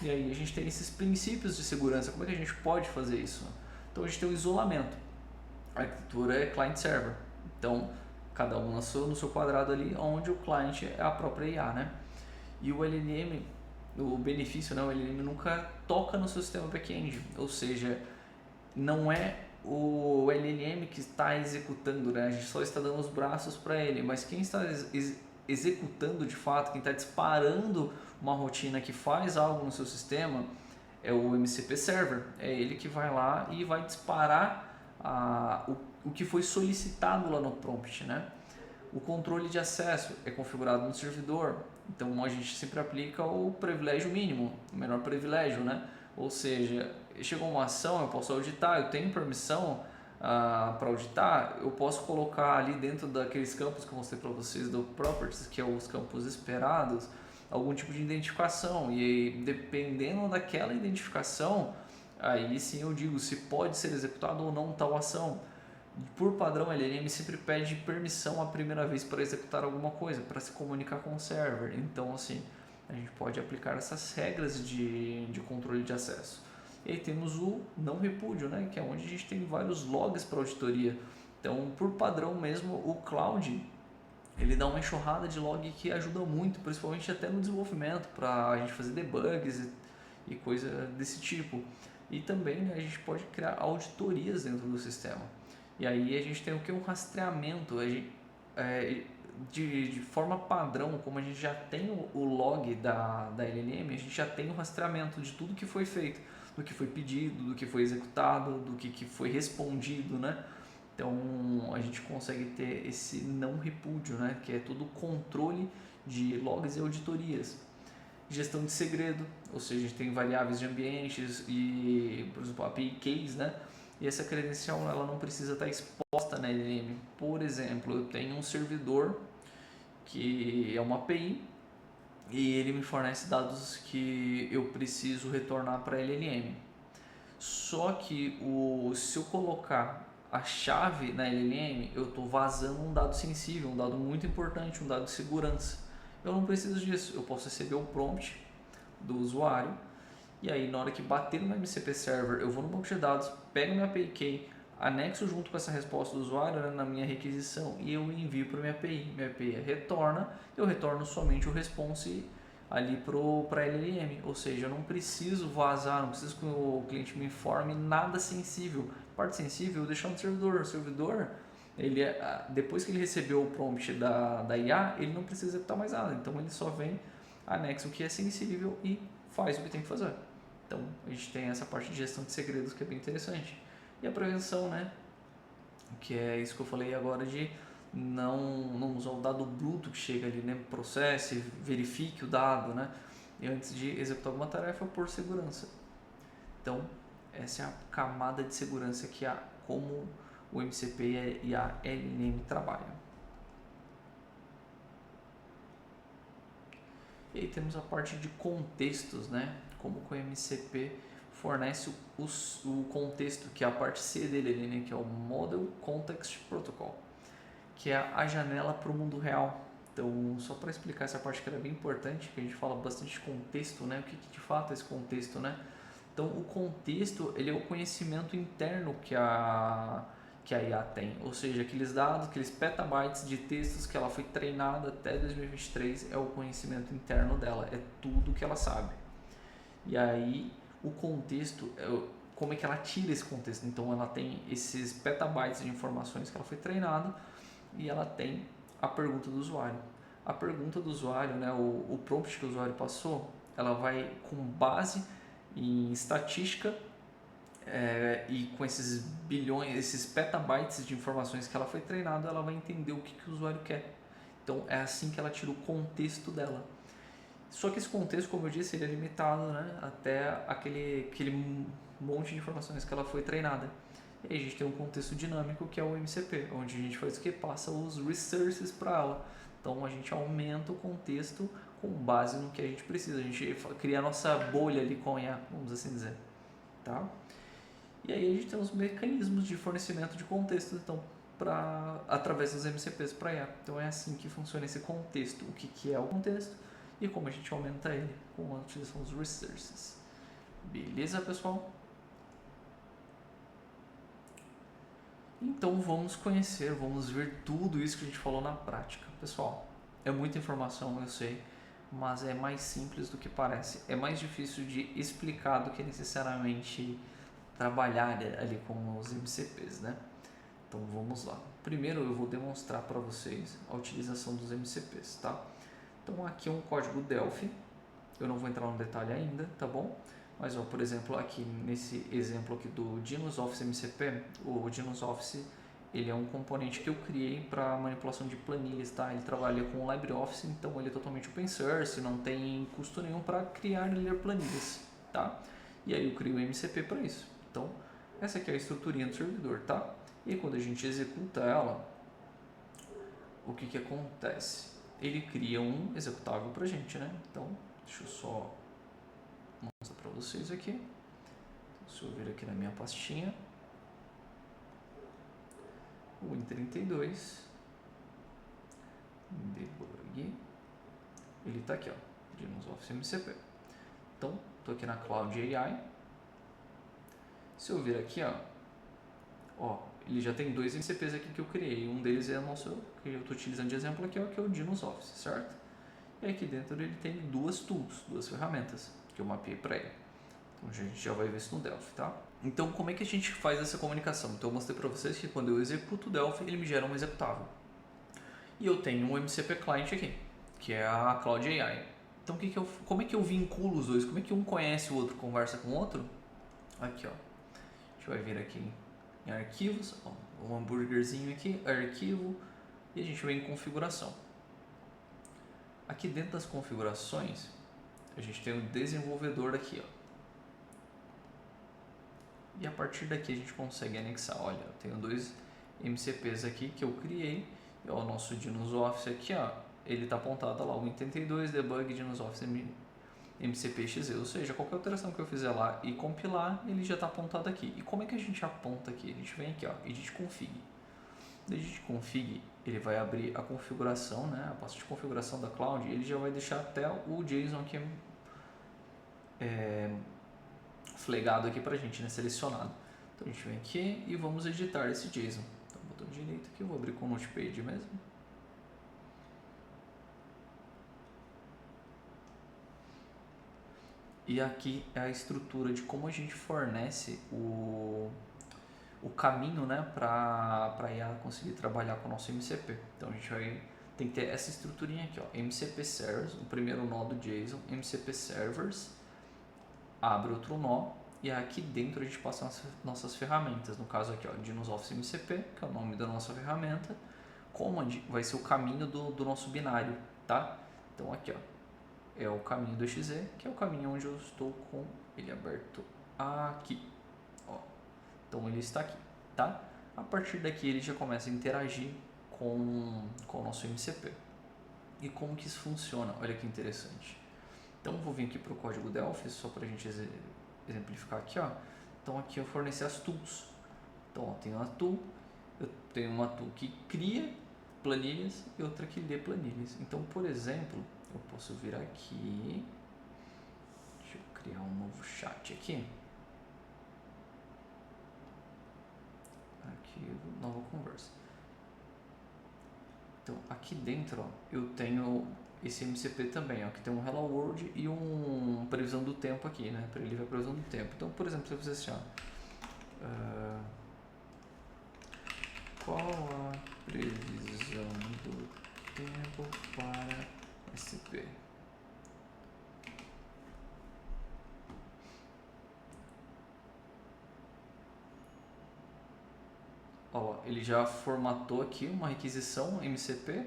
E aí a gente tem esses princípios de segurança. Como é que a gente pode fazer isso? Então a gente tem o isolamento. A arquitetura é client-server. Então cada um no seu quadrado ali, onde o client é a própria IA, né? E o LLM, o benefício, né? O LLM nunca toca no seu sistema back-end, ou seja, não é o LLM que está executando, né? A gente só está dando os braços para ele, mas quem está executando de fato, quem está disparando uma rotina que faz algo no seu sistema é o MCP Server. É ele que vai lá e vai disparar o que foi solicitado lá no prompt, né? O controle de acesso é configurado no servidor, então a gente sempre aplica o privilégio mínimo, o menor privilégio, né? Ou seja, chegou uma ação, eu posso auditar, eu tenho permissão para auditar, eu posso colocar ali dentro daqueles campos que eu mostrei para vocês do Properties, que é os campos esperados, algum tipo de identificação, e dependendo daquela identificação, aí sim eu digo se pode ser executado ou não tal ação. Por padrão, a LLM sempre pede permissão a primeira vez para executar alguma coisa, para se comunicar com o server. Então, assim, a gente pode aplicar essas regras de controle de acesso. E aí temos o não repúdio, né, que é onde a gente tem vários logs para auditoria. Então, por padrão mesmo, o Cloud ele dá uma enxurrada de log que ajuda muito, principalmente até no desenvolvimento, para a gente fazer debugs e coisa desse tipo. E também, né, a gente pode criar auditorias dentro do sistema. E aí a gente tem o que? Um rastreamento de forma padrão, como a gente já tem o log da LLM, a gente já tem o rastreamento de tudo que foi feito, do que foi pedido, do que foi executado, do que foi respondido, né? Então a gente consegue ter esse não repúdio, né? Que é todo o controle de logs e auditorias. Gestão de segredo, ou seja, a gente tem variáveis de ambientes e, por exemplo, API keys, né? E essa credencial ela não precisa estar exposta na LLM. Por exemplo, eu tenho um servidor que é uma API e ele me fornece dados que eu preciso retornar para a LLM. Só que se eu colocar a chave na LLM, eu estou vazando um dado sensível, um dado muito importante, um dado de segurança. Eu não preciso disso, eu posso receber o prompt do usuário e aí na hora que bater no MCP Server, eu vou no banco de dados, pego minha API Key, anexo junto com essa resposta do usuário, né, na minha requisição e eu envio para minha API. Minha API retorna, eu retorno somente o response ali para a LLM, ou seja, eu não preciso vazar, não preciso que o cliente me informe nada sensível. Parte sensível eu deixo no servidor. O servidor, ele, depois que ele recebeu o prompt da IA, ele não precisa executar mais nada, então ele só vem, anexa o que é sensível e faz o que tem que fazer. Então a gente tem essa parte de gestão de segredos que é bem interessante. E a prevenção, né? Que é isso que eu falei agora de não usar o dado bruto que chega ali, né? Processe, verifique o dado, né? E antes de executar alguma tarefa por segurança. Então, Essa é a camada de segurança que como o MCP e a LLM trabalham. E aí temos a parte de contextos, né? Como que o MCP fornece o contexto, que é a parte C dele ali, né? Que é o Model Context Protocol, que é a janela para o mundo real. Então, só para explicar essa parte que era bem importante, que a gente fala bastante de contexto, né? O que de fato é esse contexto, né? Então, o contexto, ele é o conhecimento interno que a IA tem, ou seja, aqueles dados, aqueles petabytes de textos que ela foi treinada até 2023 é o conhecimento interno dela, é tudo que ela sabe. E aí, o contexto, como é que ela tira esse contexto? Então, ela tem esses petabytes de informações que ela foi treinada e ela tem a pergunta do usuário. A pergunta do usuário, né, o prompt que o usuário passou, ela vai com base em estatística e com esses bilhões, esses petabytes de informações que ela foi treinada, ela vai entender o que o usuário quer. Então é assim que ela tira o contexto dela. Só que esse contexto, como eu disse, ele é limitado, né, até aquele monte de informações que ela foi treinada. E aí a gente tem um contexto dinâmico que é o MCP, onde a gente faz o que? Passa os resources para ela. Então a gente aumenta o contexto com base no que a gente precisa. A gente cria a nossa bolha ali com a IA, vamos assim dizer. Tá? E aí a gente tem os mecanismos de fornecimento de contexto, então, através dos MCPs para IA. Então é assim que funciona esse contexto, o que é o contexto e como a gente aumenta ele com a utilização dos resources. Beleza, pessoal? Então vamos conhecer, vamos ver tudo isso que a gente falou na prática. Pessoal, é muita informação, eu sei, mas é mais simples do que parece. É mais difícil de explicar do que necessariamente trabalhar ali com os MCPs, né? Então vamos lá. Primeiro eu vou demonstrar para vocês a utilização dos MCPs, tá? Então aqui é um código Delphi, eu não vou entrar no detalhe ainda, tá bom? Mas, ó, por exemplo, aqui nesse exemplo aqui do DynosOffice MCP, o DynosOffice ele é um componente que eu criei para manipulação de planilhas, tá? Ele trabalha com o LibreOffice, então ele é totalmente open source, não tem custo nenhum para criar e ler planilhas, tá? E aí eu crio o MCP para isso. Então, essa aqui é a estruturinha do servidor, tá? E quando a gente executa ela, o que acontece? Ele cria um executável pra gente, né? Então, deixa eu só mostrar para vocês aqui. Então, se eu vir aqui na minha pastinha, o Win32, debug, ele está aqui, ó, DynosOffice MCP. Então, estou aqui na Cloud AI. Se eu vir aqui, ó, ele já tem dois MCPs aqui que eu criei. Um deles é o nosso, que eu estou utilizando de exemplo aqui, ó, que é o DynosOffice, certo? E aqui dentro ele tem duas tools, duas ferramentas que eu mapeei para ele. Então a gente já vai ver isso no Delphi, tá? Então como é que a gente faz essa comunicação? Então eu mostrei para vocês que quando eu executo o Delphi, ele me gera um executável. E eu tenho um MCP client aqui, que é a Cloud AI. Então como é que eu vinculo os dois? Como é que um conhece o outro, conversa com o outro? Aqui, ó. A gente vai vir aqui em arquivos, ó, um hambúrguerzinho aqui, arquivo, e a gente vem em configuração. Aqui dentro das configurações, a gente tem o desenvolvedor aqui, ó. E a partir daqui a gente consegue anexar, olha, eu tenho dois MCPs aqui que eu criei, é o nosso DynosOffice aqui, ó, ele está apontado lá, o Win32 debug DynosOffice MCP-XZ, ou seja, qualquer alteração que eu fizer lá e compilar, ele já está apontado aqui. E como é que a gente aponta aqui? A gente vem aqui, ó, Edit Config. No Edit Config, ele vai abrir a configuração, né, a pasta de configuração da Cloud, e ele já vai deixar até o JSON aqui flegado aqui pra gente, né, selecionado. Então a gente vem aqui e vamos editar esse JSON. Então botão direito aqui, eu vou abrir com o Notepad mesmo. E aqui é a estrutura de como a gente fornece o caminho, né, para a IA conseguir trabalhar com o nosso MCP. Então a gente tem que ter essa estruturinha aqui, ó, MCP Servers, o primeiro nó do JSON, MCP Servers, abre outro nó e aqui dentro a gente passa nossas ferramentas, no caso aqui, ó, DynosOffice MCP, que é o nome da nossa ferramenta, command vai ser o caminho do nosso binário, tá? Então aqui, ó, é o caminho do exe, que é o caminho onde eu estou com ele aberto aqui. Ó, então ele está aqui, tá? A partir daqui ele já começa a interagir com o nosso MCP. E como que isso funciona? Olha que interessante. Então vou vir aqui para o código Delphi, só para a gente exemplificar aqui, ó. Então aqui eu fornecer as tools. Então ó, tem uma tool, eu tenho uma tool que cria planilhas e outra que lê planilhas. Então, por exemplo, eu posso vir aqui, deixa eu criar um novo chat aqui. Arquivo, nova conversa. Então, aqui dentro, ó, eu tenho esse MCP também, ó, que tem um Hello World e um previsão do tempo aqui, né? Para ele ver a previsão do tempo. Então, por exemplo, se eu fizer assim, ó, qual a previsão do tempo para SP? Ó, ele já formatou aqui uma requisição MCP.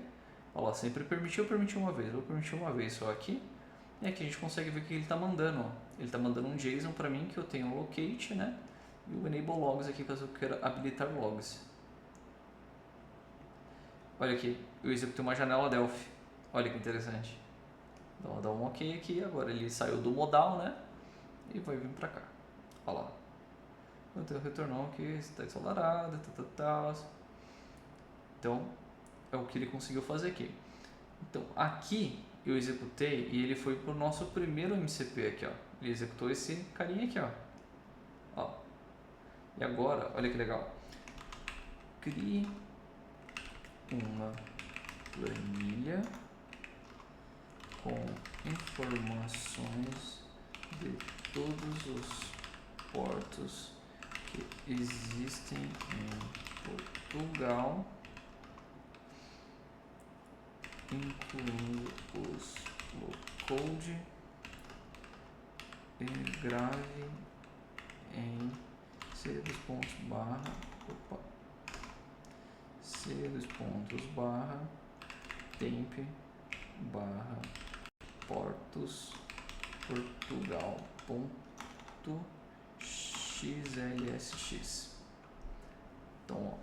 Ó, sempre permitiu uma vez, vou permitir uma vez só aqui. E aqui a gente consegue ver o que ele está mandando. Ó. Ele está mandando um JSON para mim que eu tenho o locate, né? E o enable logs aqui caso eu queira habilitar logs. Olha aqui, eu executei uma janela Delphi. Olha que interessante. Então vou dar um OK aqui, agora ele saiu do modal, né? E vai vir para cá. Olha lá. Então retornou que está ensolarado, Então é o que ele conseguiu fazer aqui. Então aqui eu executei e ele foi para o nosso primeiro MCP aqui, ó. Ele executou esse carinha aqui, ó. E agora, olha que legal. Crie uma planilha com informações de todos os portos que existem em Portugal, incluindo os locode, e grave em temp barra portos portugal.xlsx. Então, ó,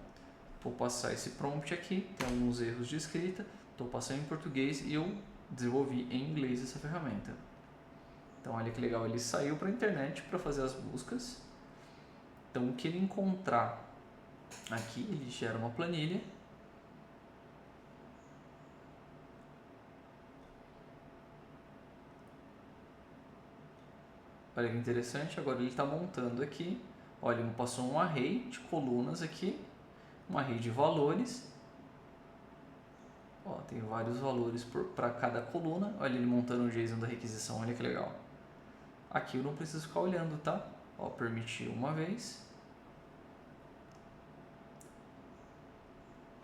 vou passar esse prompt aqui, tem alguns erros de escrita, estou passando em português e eu desenvolvi em inglês essa ferramenta. Então, olha que legal, ele saiu para a internet para fazer as buscas. Então, o que ele encontrar aqui, ele gera uma planilha. Olha que interessante, agora ele está montando aqui. Olha, ele passou um array de colunas aqui, um array de valores. Ó, tem vários valores para cada coluna. Olha ele montando o JSON da requisição, olha que legal. Aqui eu não preciso ficar olhando, tá? Ó, permitir uma vez.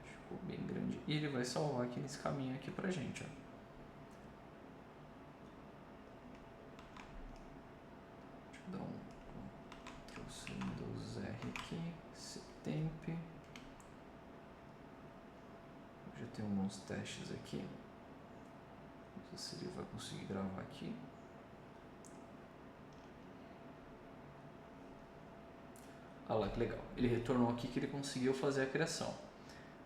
Ficou bem grande. E ele vai salvar aqui nesse caminho aqui pra gente, ó. Deixa eu dar um Ctrl+C Windows R aqui. Temp. Já tem alguns testes aqui. Não sei se ele vai conseguir gravar aqui. Olha lá que legal. Ele retornou aqui que ele conseguiu fazer a criação.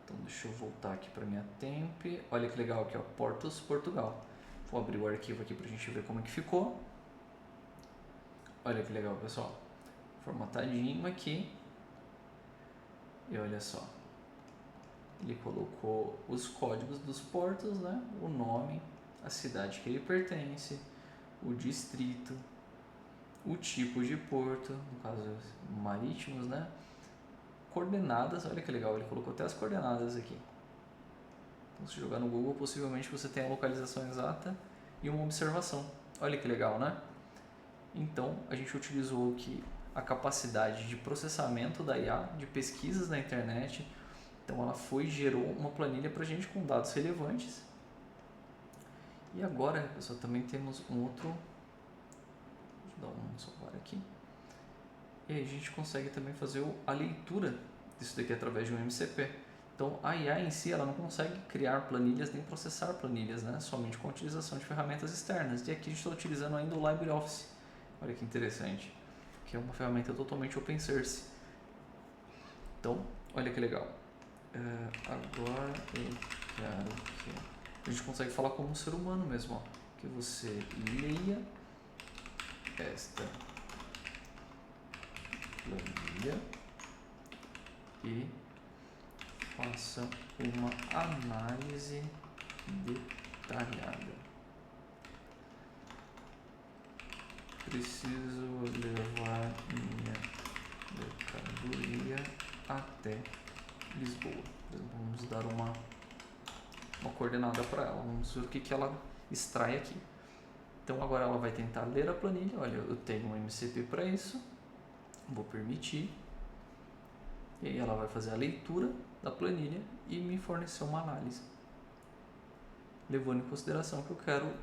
Então deixa eu voltar aqui para minha temp. Olha que legal aqui, ó, Portos Portugal. Vou abrir o arquivo aqui para a gente ver como é que ficou. Olha que legal, pessoal. Formatadinho aqui. E olha só. Ele colocou os códigos dos portos, né? O nome, a cidade que ele pertence, o distrito, o tipo de porto, no caso marítimos, né? Coordenadas, olha que legal, ele colocou até as coordenadas aqui. Então, se jogar no Google, possivelmente você tem a localização exata e uma observação. Olha que legal, né? Então, a gente utilizou aqui a capacidade de processamento da IA, de pesquisas na internet. Então, ela gerou uma planilha para a gente com dados relevantes. E agora, pessoal, também temos um outro. Deixa eu dar um salvar aqui. E aí a gente consegue também fazer a leitura disso daqui através de um MCP. Então, a IA em si, ela não consegue criar planilhas nem processar planilhas, né? Somente com a utilização de ferramentas externas. E aqui a gente está utilizando ainda o LibreOffice. Olha que interessante. que é uma ferramenta totalmente open source. Então, olha que legal. Agora eu quero que a gente consegue falar como um ser humano mesmo, ó, que você leia esta planilha e faça uma análise detalhada. Preciso levar minha mercadoria até Lisboa. Vamos dar uma coordenada para ela. Vamos ver o que ela extrai aqui. Então agora ela vai tentar ler a planilha. Olha, eu tenho um MCP para isso. Vou permitir. E aí ela vai fazer a leitura da planilha e me fornecer uma análise, levando em consideração que eu quero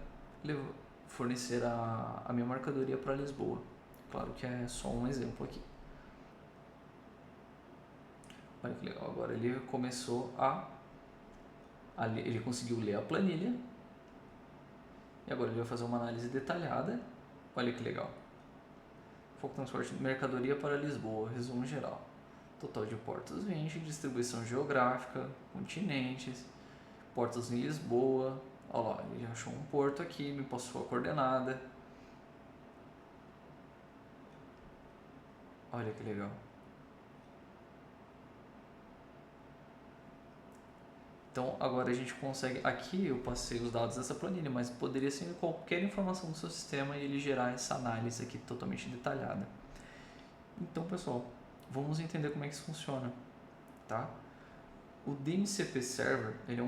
fornecer a minha mercadoria para Lisboa. Claro que é só um exemplo aqui. Olha que legal, agora ele começou ele conseguiu ler a planilha e agora ele vai fazer uma análise detalhada. Olha que legal. Foco transporte de mercadoria para Lisboa, resumo geral. Total de portos 20, distribuição geográfica, continentes, portos em Lisboa. Olha lá, ele achou um porto aqui, me passou a coordenada. Olha que legal. Então agora a gente consegue, aqui eu passei os dados dessa planilha, mas poderia ser qualquer informação do seu sistema e ele gerar essa análise aqui totalmente detalhada. Então pessoal, vamos entender como é que isso funciona, tá? O DMCP Server, ele é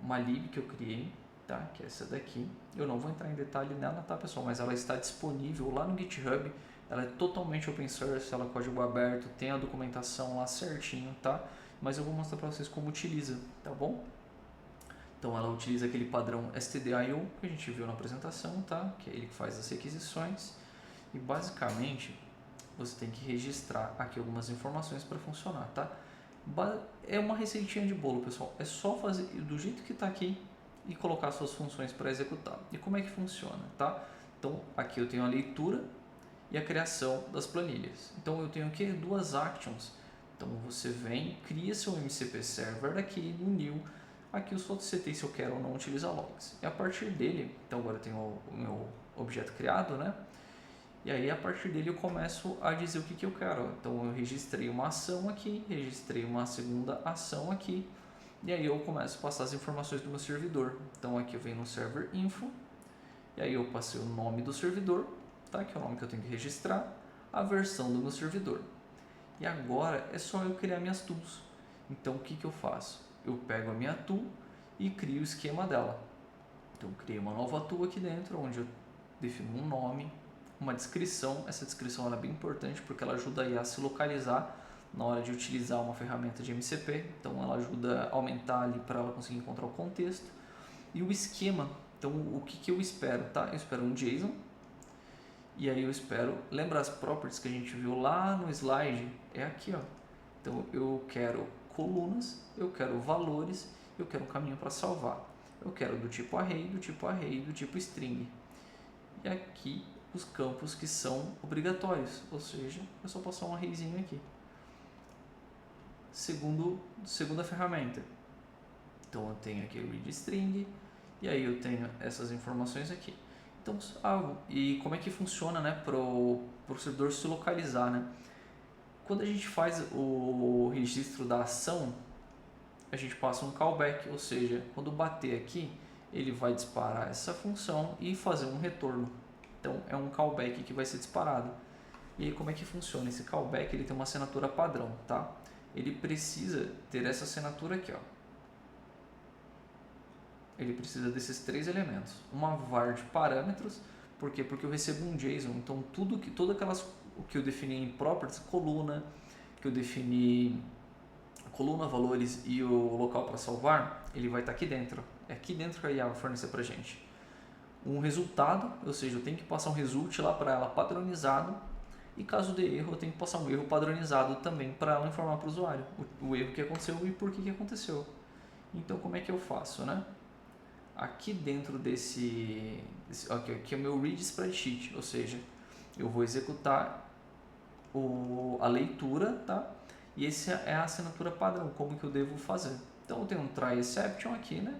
uma lib que eu criei, tá? Que é essa daqui. Eu não vou entrar em detalhe nela, tá pessoal? Mas ela está disponível lá no GitHub. Ela é totalmente open source, ela é código aberto, tem a documentação lá certinho, tá? Mas eu vou mostrar para vocês como utiliza, tá bom? Então ela utiliza aquele padrão stdio que a gente viu na apresentação, tá? Que é ele que faz as requisições. E basicamente você tem que registrar aqui algumas informações para funcionar, tá? É uma receitinha de bolo, pessoal. É só fazer do jeito que está aqui e colocar suas funções para executar. E como é que funciona, tá? Então aqui eu tenho a leitura e a criação das planilhas. Então eu tenho aqui duas actions. Então você vem, cria seu MCP Server aqui no new. Aqui eu só setei se eu quero ou não utilizar logs. E a partir dele, então agora eu tenho o meu objeto criado, né? E aí a partir dele eu começo a dizer o que eu quero. Então eu registrei uma ação aqui, registrei uma segunda ação aqui. E aí eu começo a passar as informações do meu servidor. Então aqui eu venho no server info. E aí eu passei o nome do servidor, tá? Que é o nome que eu tenho que registrar. A versão do meu servidor. E agora é só eu criar minhas tools. Então o que eu faço? Eu pego a minha tool e crio o esquema dela. Então eu criei uma nova tool aqui dentro, onde eu defino um nome, uma descrição. Essa descrição ela é bem importante porque ela ajuda aí a se localizar na hora de utilizar uma ferramenta de MCP. Então ela ajuda a aumentar ali para ela conseguir encontrar o contexto. E o esquema, então o que eu espero, tá? Eu espero um JSON. E aí eu espero, lembra as properties que a gente viu lá no slide? É aqui, ó. Então eu quero colunas, eu quero valores, eu quero um caminho para salvar. Eu quero do tipo array, do tipo array, do tipo string. E aqui os campos que são obrigatórios, ou seja, é só passar um arrayzinho aqui. Segunda ferramenta. Então eu tenho aqui o read string e aí eu tenho essas informações aqui. Então, e como é que funciona, né, pro servidor se localizar, né? Quando a gente faz o registro da ação, a gente passa um callback, ou seja, quando bater aqui, ele vai disparar essa função e fazer um retorno. Então é um callback que vai ser disparado. E aí como é que funciona? Esse callback ele tem uma assinatura padrão, tá? Ele precisa ter essa assinatura aqui, ó. Ele precisa desses três elementos. Uma var de parâmetros, por quê? Porque eu recebo um JSON, então o que eu defini em properties, coluna, que eu defini coluna, valores e o local para salvar, ele vai estar aqui dentro. É aqui dentro que a IA vai fornecer para a gente. Um resultado, ou seja, eu tenho que passar um result lá para ela padronizado, e caso dê erro, eu tenho que passar um erro padronizado também para ela informar para o usuário o erro que aconteceu e por que aconteceu. Então como é que eu faço, né? Aqui dentro aqui é o meu read spreadsheet, ou seja, eu vou executar a leitura, tá? E essa é a assinatura padrão, como que eu devo fazer. Então eu tenho um try exception aqui, né?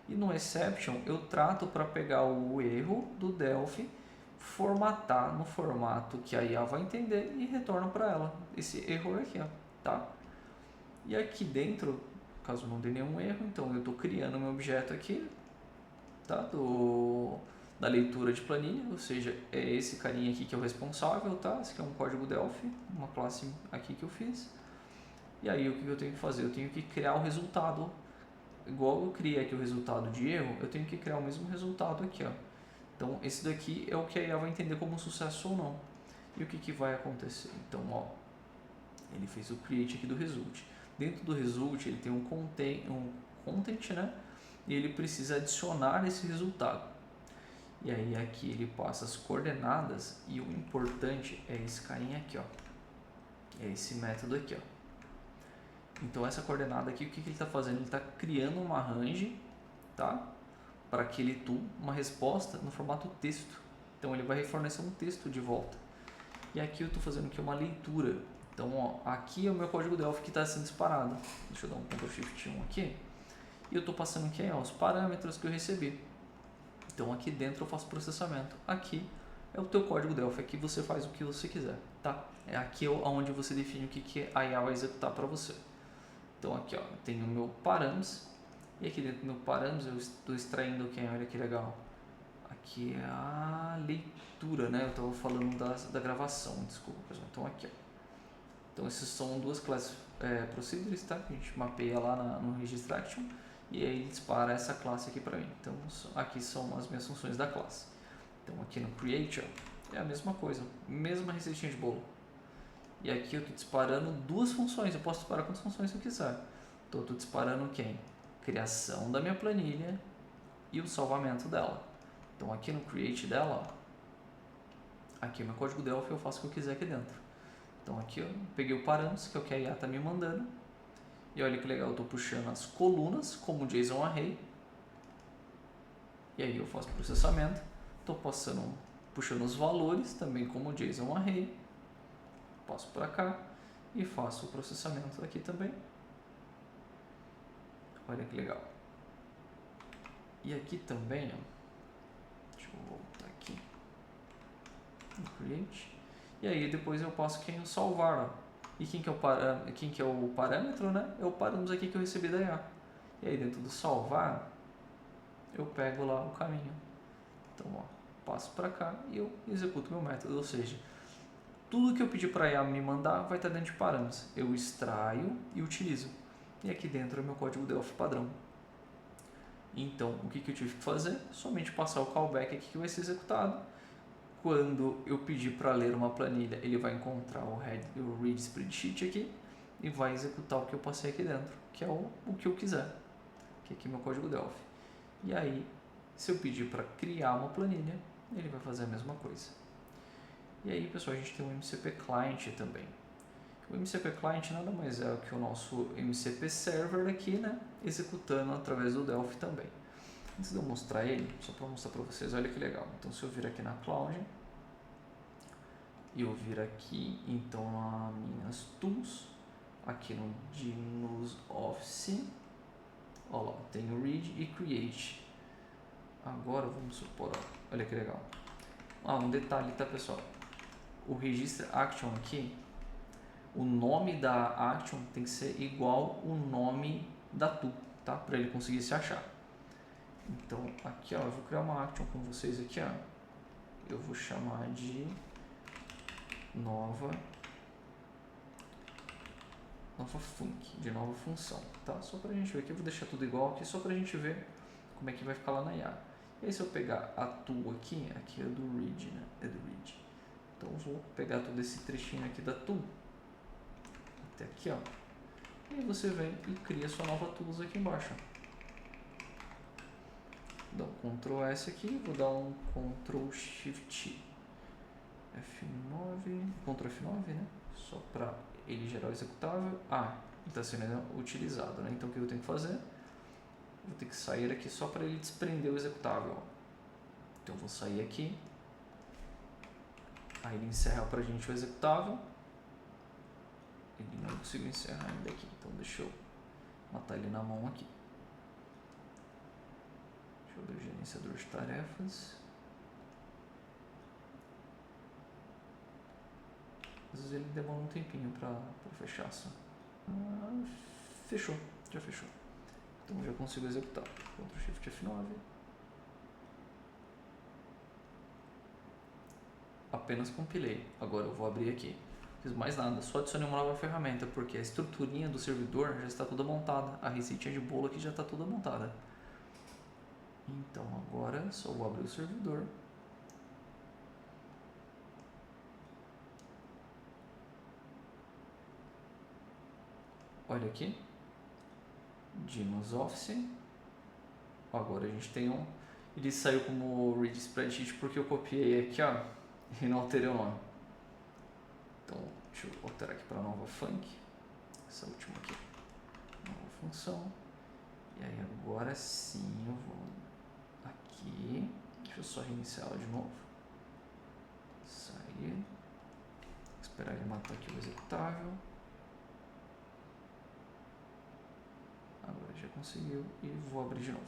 E no exception eu trato para pegar o erro do Delphi, formatar no formato que a IA vai entender e retorno para ela esse erro aqui, ó, tá? E aqui dentro, caso não dê nenhum erro, então eu estou criando meu objeto aqui, tá? Da leitura de planilha, ou seja, é esse carinha aqui que é o responsável, tá? Esse aqui é um código Delphi, uma classe aqui que eu fiz. E aí o que eu tenho que fazer? Eu tenho que criar o resultado, igual eu criei aqui o resultado de erro, eu tenho que criar o mesmo resultado aqui, ó. Então esse daqui é o que a IA vai entender como sucesso ou não. E o que vai acontecer? Então, ó, ele fez o create aqui do result. Dentro do result ele tem um content, né? E ele precisa adicionar esse resultado. E aí aqui ele passa as coordenadas e o importante é esse carinha aqui, ó. É esse método aqui, ó. Então essa coordenada aqui, o que ele está fazendo? Ele está criando uma range, tá? Para aquele tool, uma resposta no formato texto. Então ele vai fornecer um texto de volta. E aqui eu estou fazendo aqui uma leitura. Então ó, aqui é o meu código Delphi que está sendo disparado. Deixa eu dar um Ctrl Shift 1 aqui. E eu estou passando aqui ó, os parâmetros que eu recebi. Então aqui dentro eu faço processamento. Aqui é o teu código Delphi. Aqui você faz o que você quiser, tá? É aqui onde você define o que a IA vai executar para você. Então aqui ó, eu tenho o meu parâmetros. E aqui dentro do meu parâmetros eu estou extraindo quem, olha que legal. Aqui é a leitura, né? Eu estava falando da gravação, desculpa pessoal. Então aqui ó. Então essas são duas classes procedures, tá? Que a gente mapeia lá no registro action. E aí ele dispara essa classe aqui para mim. Então aqui são as minhas funções da classe. Então aqui no create ó, é a mesma coisa, mesma receitinha de bolo. E aqui eu estou disparando duas funções, eu posso disparar quantas funções eu quiser. Então eu estou disparando quem? Criação da minha planilha e o salvamento dela. Então aqui no create dela, ó, aqui é meu código Delphi, eu faço o que eu quiser aqui dentro. Então aqui eu peguei o parâmetros, que é o que a IA está me mandando. E olha que legal, eu estou puxando as colunas como JSON Array. E aí eu faço processamento. Estou puxando os valores também como JSON Array. Passo para cá e faço o processamento aqui também. Olha que legal. E aqui também, ó, deixa eu voltar aqui no create. E aí depois eu passo quem eu salvar, ó. E quem que é o parâmetro, né? É o parâmetro aqui que eu recebi da IA. E aí dentro do salvar, eu pego lá o caminho. Então, ó, passo para cá e eu executo meu método. Ou seja, tudo que eu pedir para a IA me mandar vai estar dentro de parâmetros. Eu extraio e utilizo. E aqui dentro é meu código Delphi padrão. Então, o que eu tive que fazer? Somente passar o callback aqui que vai ser executado. Quando eu pedir para ler uma planilha, ele vai encontrar o read spreadsheet aqui e vai executar o que eu passei aqui dentro, que é o que eu quiser, que é aqui meu código Delphi. E aí, se eu pedir para criar uma planilha, ele vai fazer a mesma coisa. E aí, pessoal, a gente tem o MCP Client também. O MCP Client nada mais é que o nosso MCP Server aqui, né, executando através do Delphi também. Antes de eu mostrar ele, só para mostrar para vocês, olha que legal. Então, se eu vir aqui na Cloud, e eu vir aqui, então, nas minhas tools, aqui no Gnos Office, olha lá, tem o Read e Create. Agora, vamos supor, ó, olha que legal. Um detalhe, tá, pessoal? O Register Action aqui, o nome da Action tem que ser igual o nome da tool, tá? Para ele conseguir se achar. Então, aqui ó, eu vou criar uma action com vocês aqui ó. Eu vou chamar de nova func, de nova função, tá? Só pra gente ver aqui, eu vou deixar tudo igual aqui, só pra gente ver como é que vai ficar lá na IA. E aí se eu pegar a tool aqui é do read, né? É do read. Então eu vou pegar todo esse trechinho aqui da tool, até aqui ó. E aí você vem e cria sua nova tools aqui embaixo. Dá um Ctrl S aqui, vou dar um Ctrl Shift F9, Ctrl F9, né? Só para ele gerar o executável. Ele está sendo utilizado, né? Então o que eu tenho que fazer? Vou ter que sair aqui só para ele desprender o executável. Então eu vou sair aqui. Aí ele encerra para a gente o executável. Ele não conseguiu encerrar ainda aqui, então deixa eu matar ele na mão aqui. Deixa eu abrir o gerenciador de tarefas. Às vezes ele demora um tempinho para fechar só. Fechou, já fechou. Então já consigo executar. Ctrl Shift F9. Apenas compilei. Agora eu vou abrir aqui. Não fiz mais nada, só adicionei uma nova ferramenta, porque a estruturinha do servidor já está toda montada. A receitinha de bolo aqui já está toda montada. Então agora só vou abrir o servidor. Olha aqui. Dynamos Office. Agora a gente tem um... Ele saiu como Read Spreadsheet porque eu copiei aqui, ó, e não alterei o nome. Então, deixa eu alterar aqui para nova func. Essa última aqui. Nova função. E aí agora sim eu vou aqui. Deixa eu só reiniciar ela de novo. Sair. Esperar ele matar aqui o executável. Agora já conseguiu e vou abrir de novo.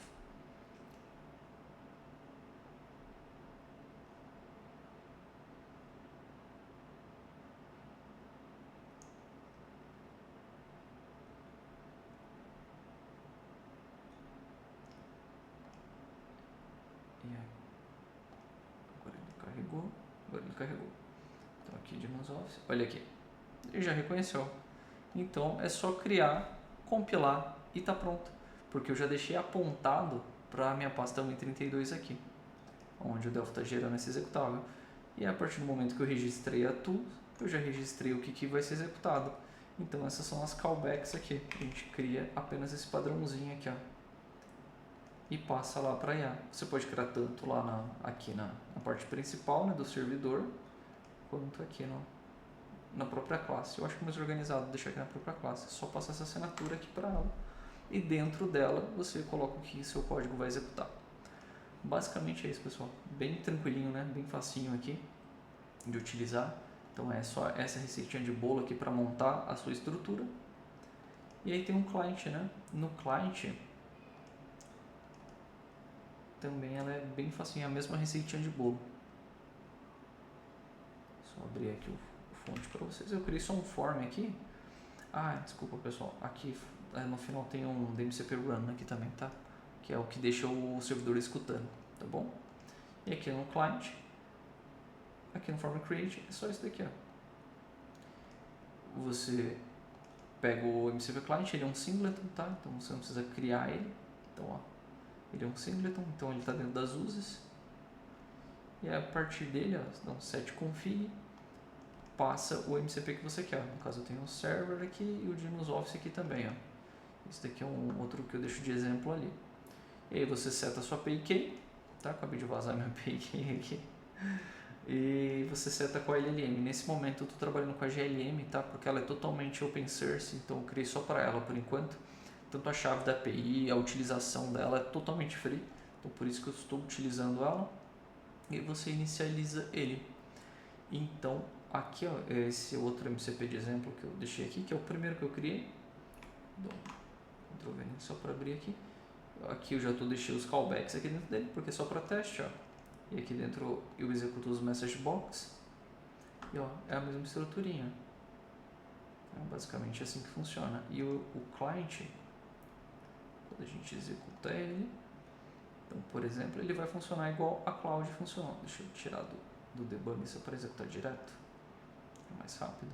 E aí, agora ele carregou. Então aqui de Dynamos Office, olha aqui, ele já reconheceu. Então é só criar, compilar e tá pronto, porque eu já deixei apontado para a minha pasta 1.32 aqui, onde o Delphi está gerando esse executável. E a partir do momento que eu registrei a tools, eu já registrei o que vai ser executado. Então essas são as callbacks aqui. A gente cria apenas esse padrãozinho aqui, ó, e passa lá para IA. Você pode criar tanto lá aqui na parte principal, né, do servidor, quanto aqui na própria classe. Eu acho que é mais organizado deixar aqui na própria classe. É só passar essa assinatura aqui para ela e dentro dela você coloca o que seu código vai executar. Basicamente é isso, pessoal. Bem tranquilinho, né? Bem facinho aqui de utilizar. Então é só essa receitinha de bolo aqui para montar a sua estrutura. E aí tem um client, né? No client também ela é bem facinho, a mesma receitinha de bolo. Só abrir aqui o fonte para vocês. Eu criei só um form aqui. Desculpa, pessoal. Aqui no final tem um DMCP Run aqui também, tá? Que é o que deixa o servidor escutando, tá bom? E aqui no client, aqui no form create, é só isso daqui, ó. Você pega o MCP client, ele é um singleton, tá? Então você não precisa criar ele. Então, ó, ele é um singleton, então ele está dentro das uses. E a partir dele, ó, dá um set config, passa o MCP que você quer. No caso eu tenho o server aqui e o Dynamos Office aqui também, ó. Esse daqui é um outro que eu deixo de exemplo ali. E aí você seta a sua API key, tá? Acabei de vazar minha API key aqui. E você seta com a LLM. Nesse momento eu estou trabalhando com a GLM, tá? Porque ela é totalmente open source, então eu criei só para ela por enquanto. Tanto a chave da API, a utilização dela é totalmente free, então por isso que eu estou utilizando ela. E você inicializa ele. Então aqui, ó, esse outro MCP de exemplo que eu deixei aqui, que é o primeiro que eu criei. Ctrl V só para abrir aqui. Aqui eu já deixei os callbacks aqui dentro dele, porque é só para teste, ó. E aqui dentro eu executo os message box. E ó, é a mesma estruturinha. É basicamente assim que funciona. E o client, quando a gente executa ele, então por exemplo, ele vai funcionar igual a Cloud funcionou. Deixa eu tirar do debug só para executar direto. É mais rápido.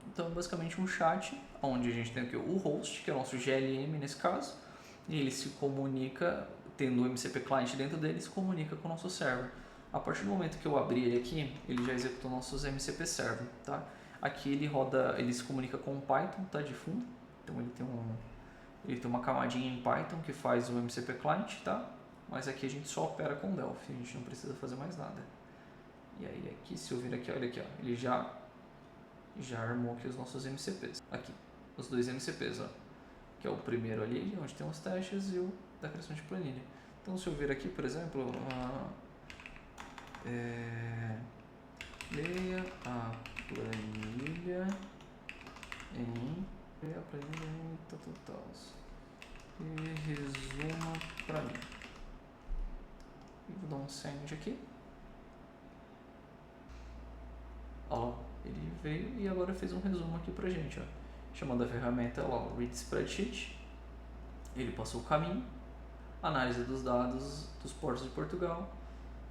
Então basicamente um chat, onde a gente tem aqui o host, que é o nosso GLM nesse caso, e ele se comunica, tendo o MCP client dentro dele, se comunica com o nosso server. A partir do momento que eu abrir ele aqui, ele já executou nossos MCP server, tá? Aqui ele roda, ele se comunica com o Python, tá, de fundo. Então ele tem uma camadinha em Python que faz o MCP client, tá? Mas aqui a gente só opera com Delphi, a gente não precisa fazer mais nada. E aí aqui, se eu vir aqui, olha aqui, ó, ele já armou aqui os nossos MCPs. Aqui, os dois MCPs, ó, que é o primeiro ali, onde tem os testes, e o da criação de planilha. Então, se eu vir aqui, por exemplo, leia a planilha planilha em a planilha em e resuma para mim. Vou dar um send aqui. Ó, ele veio e agora fez um resumo aqui pra gente, ó. Chamando a ferramenta lá, o Read Spreadsheet. Ele passou o caminho, análise dos dados dos portos de Portugal.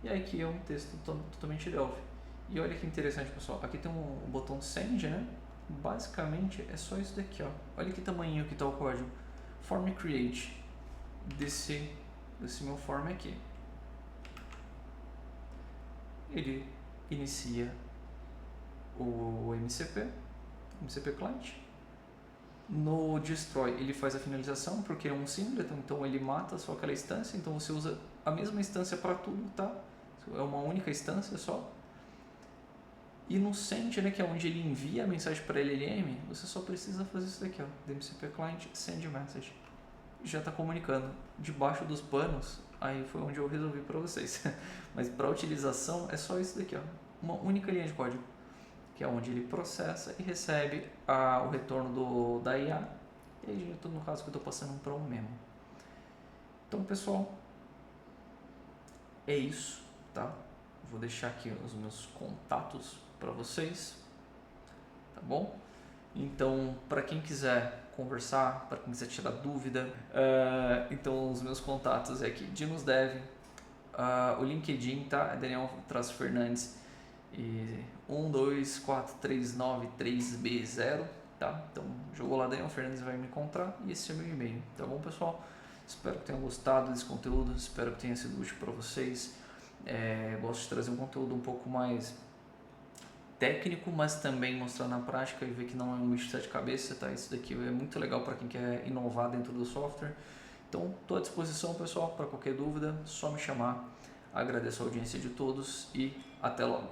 E aqui é um texto totalmente Delphi. E olha que interessante, pessoal. Aqui tem um botão Send, né? Basicamente é só isso daqui, ó. Olha que tamanho que está o código. Form Create desse meu form aqui. Ele inicia o MCP Client. No Destroy ele faz a finalização porque é um singleton, então ele mata só aquela instância, então você usa a mesma instância para tudo, tá? É uma única instância só. E no Send, né, que é onde ele envia a mensagem para LLM, você só precisa fazer isso daqui, ó, DMCP Client Send Message. Já está comunicando. Debaixo dos panos, aí foi onde eu resolvi para vocês. Mas para utilização é só isso daqui, ó, uma única linha de código, que é onde ele processa e recebe o retorno da IA. E aí, no caso que eu estou passando para um memo. Então, pessoal, é isso, tá? Vou deixar aqui os meus contatos para vocês, tá bom? Então, para quem quiser conversar, para quem quiser tirar dúvida, então os meus contatos é aqui, DinosDev, o LinkedIn, tá? É Daniel Fernandes e 124393B0, tá? Então, jogou lá Daniel Fernandes, vai me encontrar e esse é meu e-mail, tá bom, pessoal? Espero que tenham gostado desse conteúdo, espero que tenha sido útil para vocês. Gosto de trazer um conteúdo um pouco mais técnico, mas também mostrar na prática e ver que não é um bicho de sete cabeças, tá? Isso daqui é muito legal para quem quer inovar dentro do software. Então, estou à disposição, pessoal, para qualquer dúvida, só me chamar. Agradeço a audiência de todos e até logo.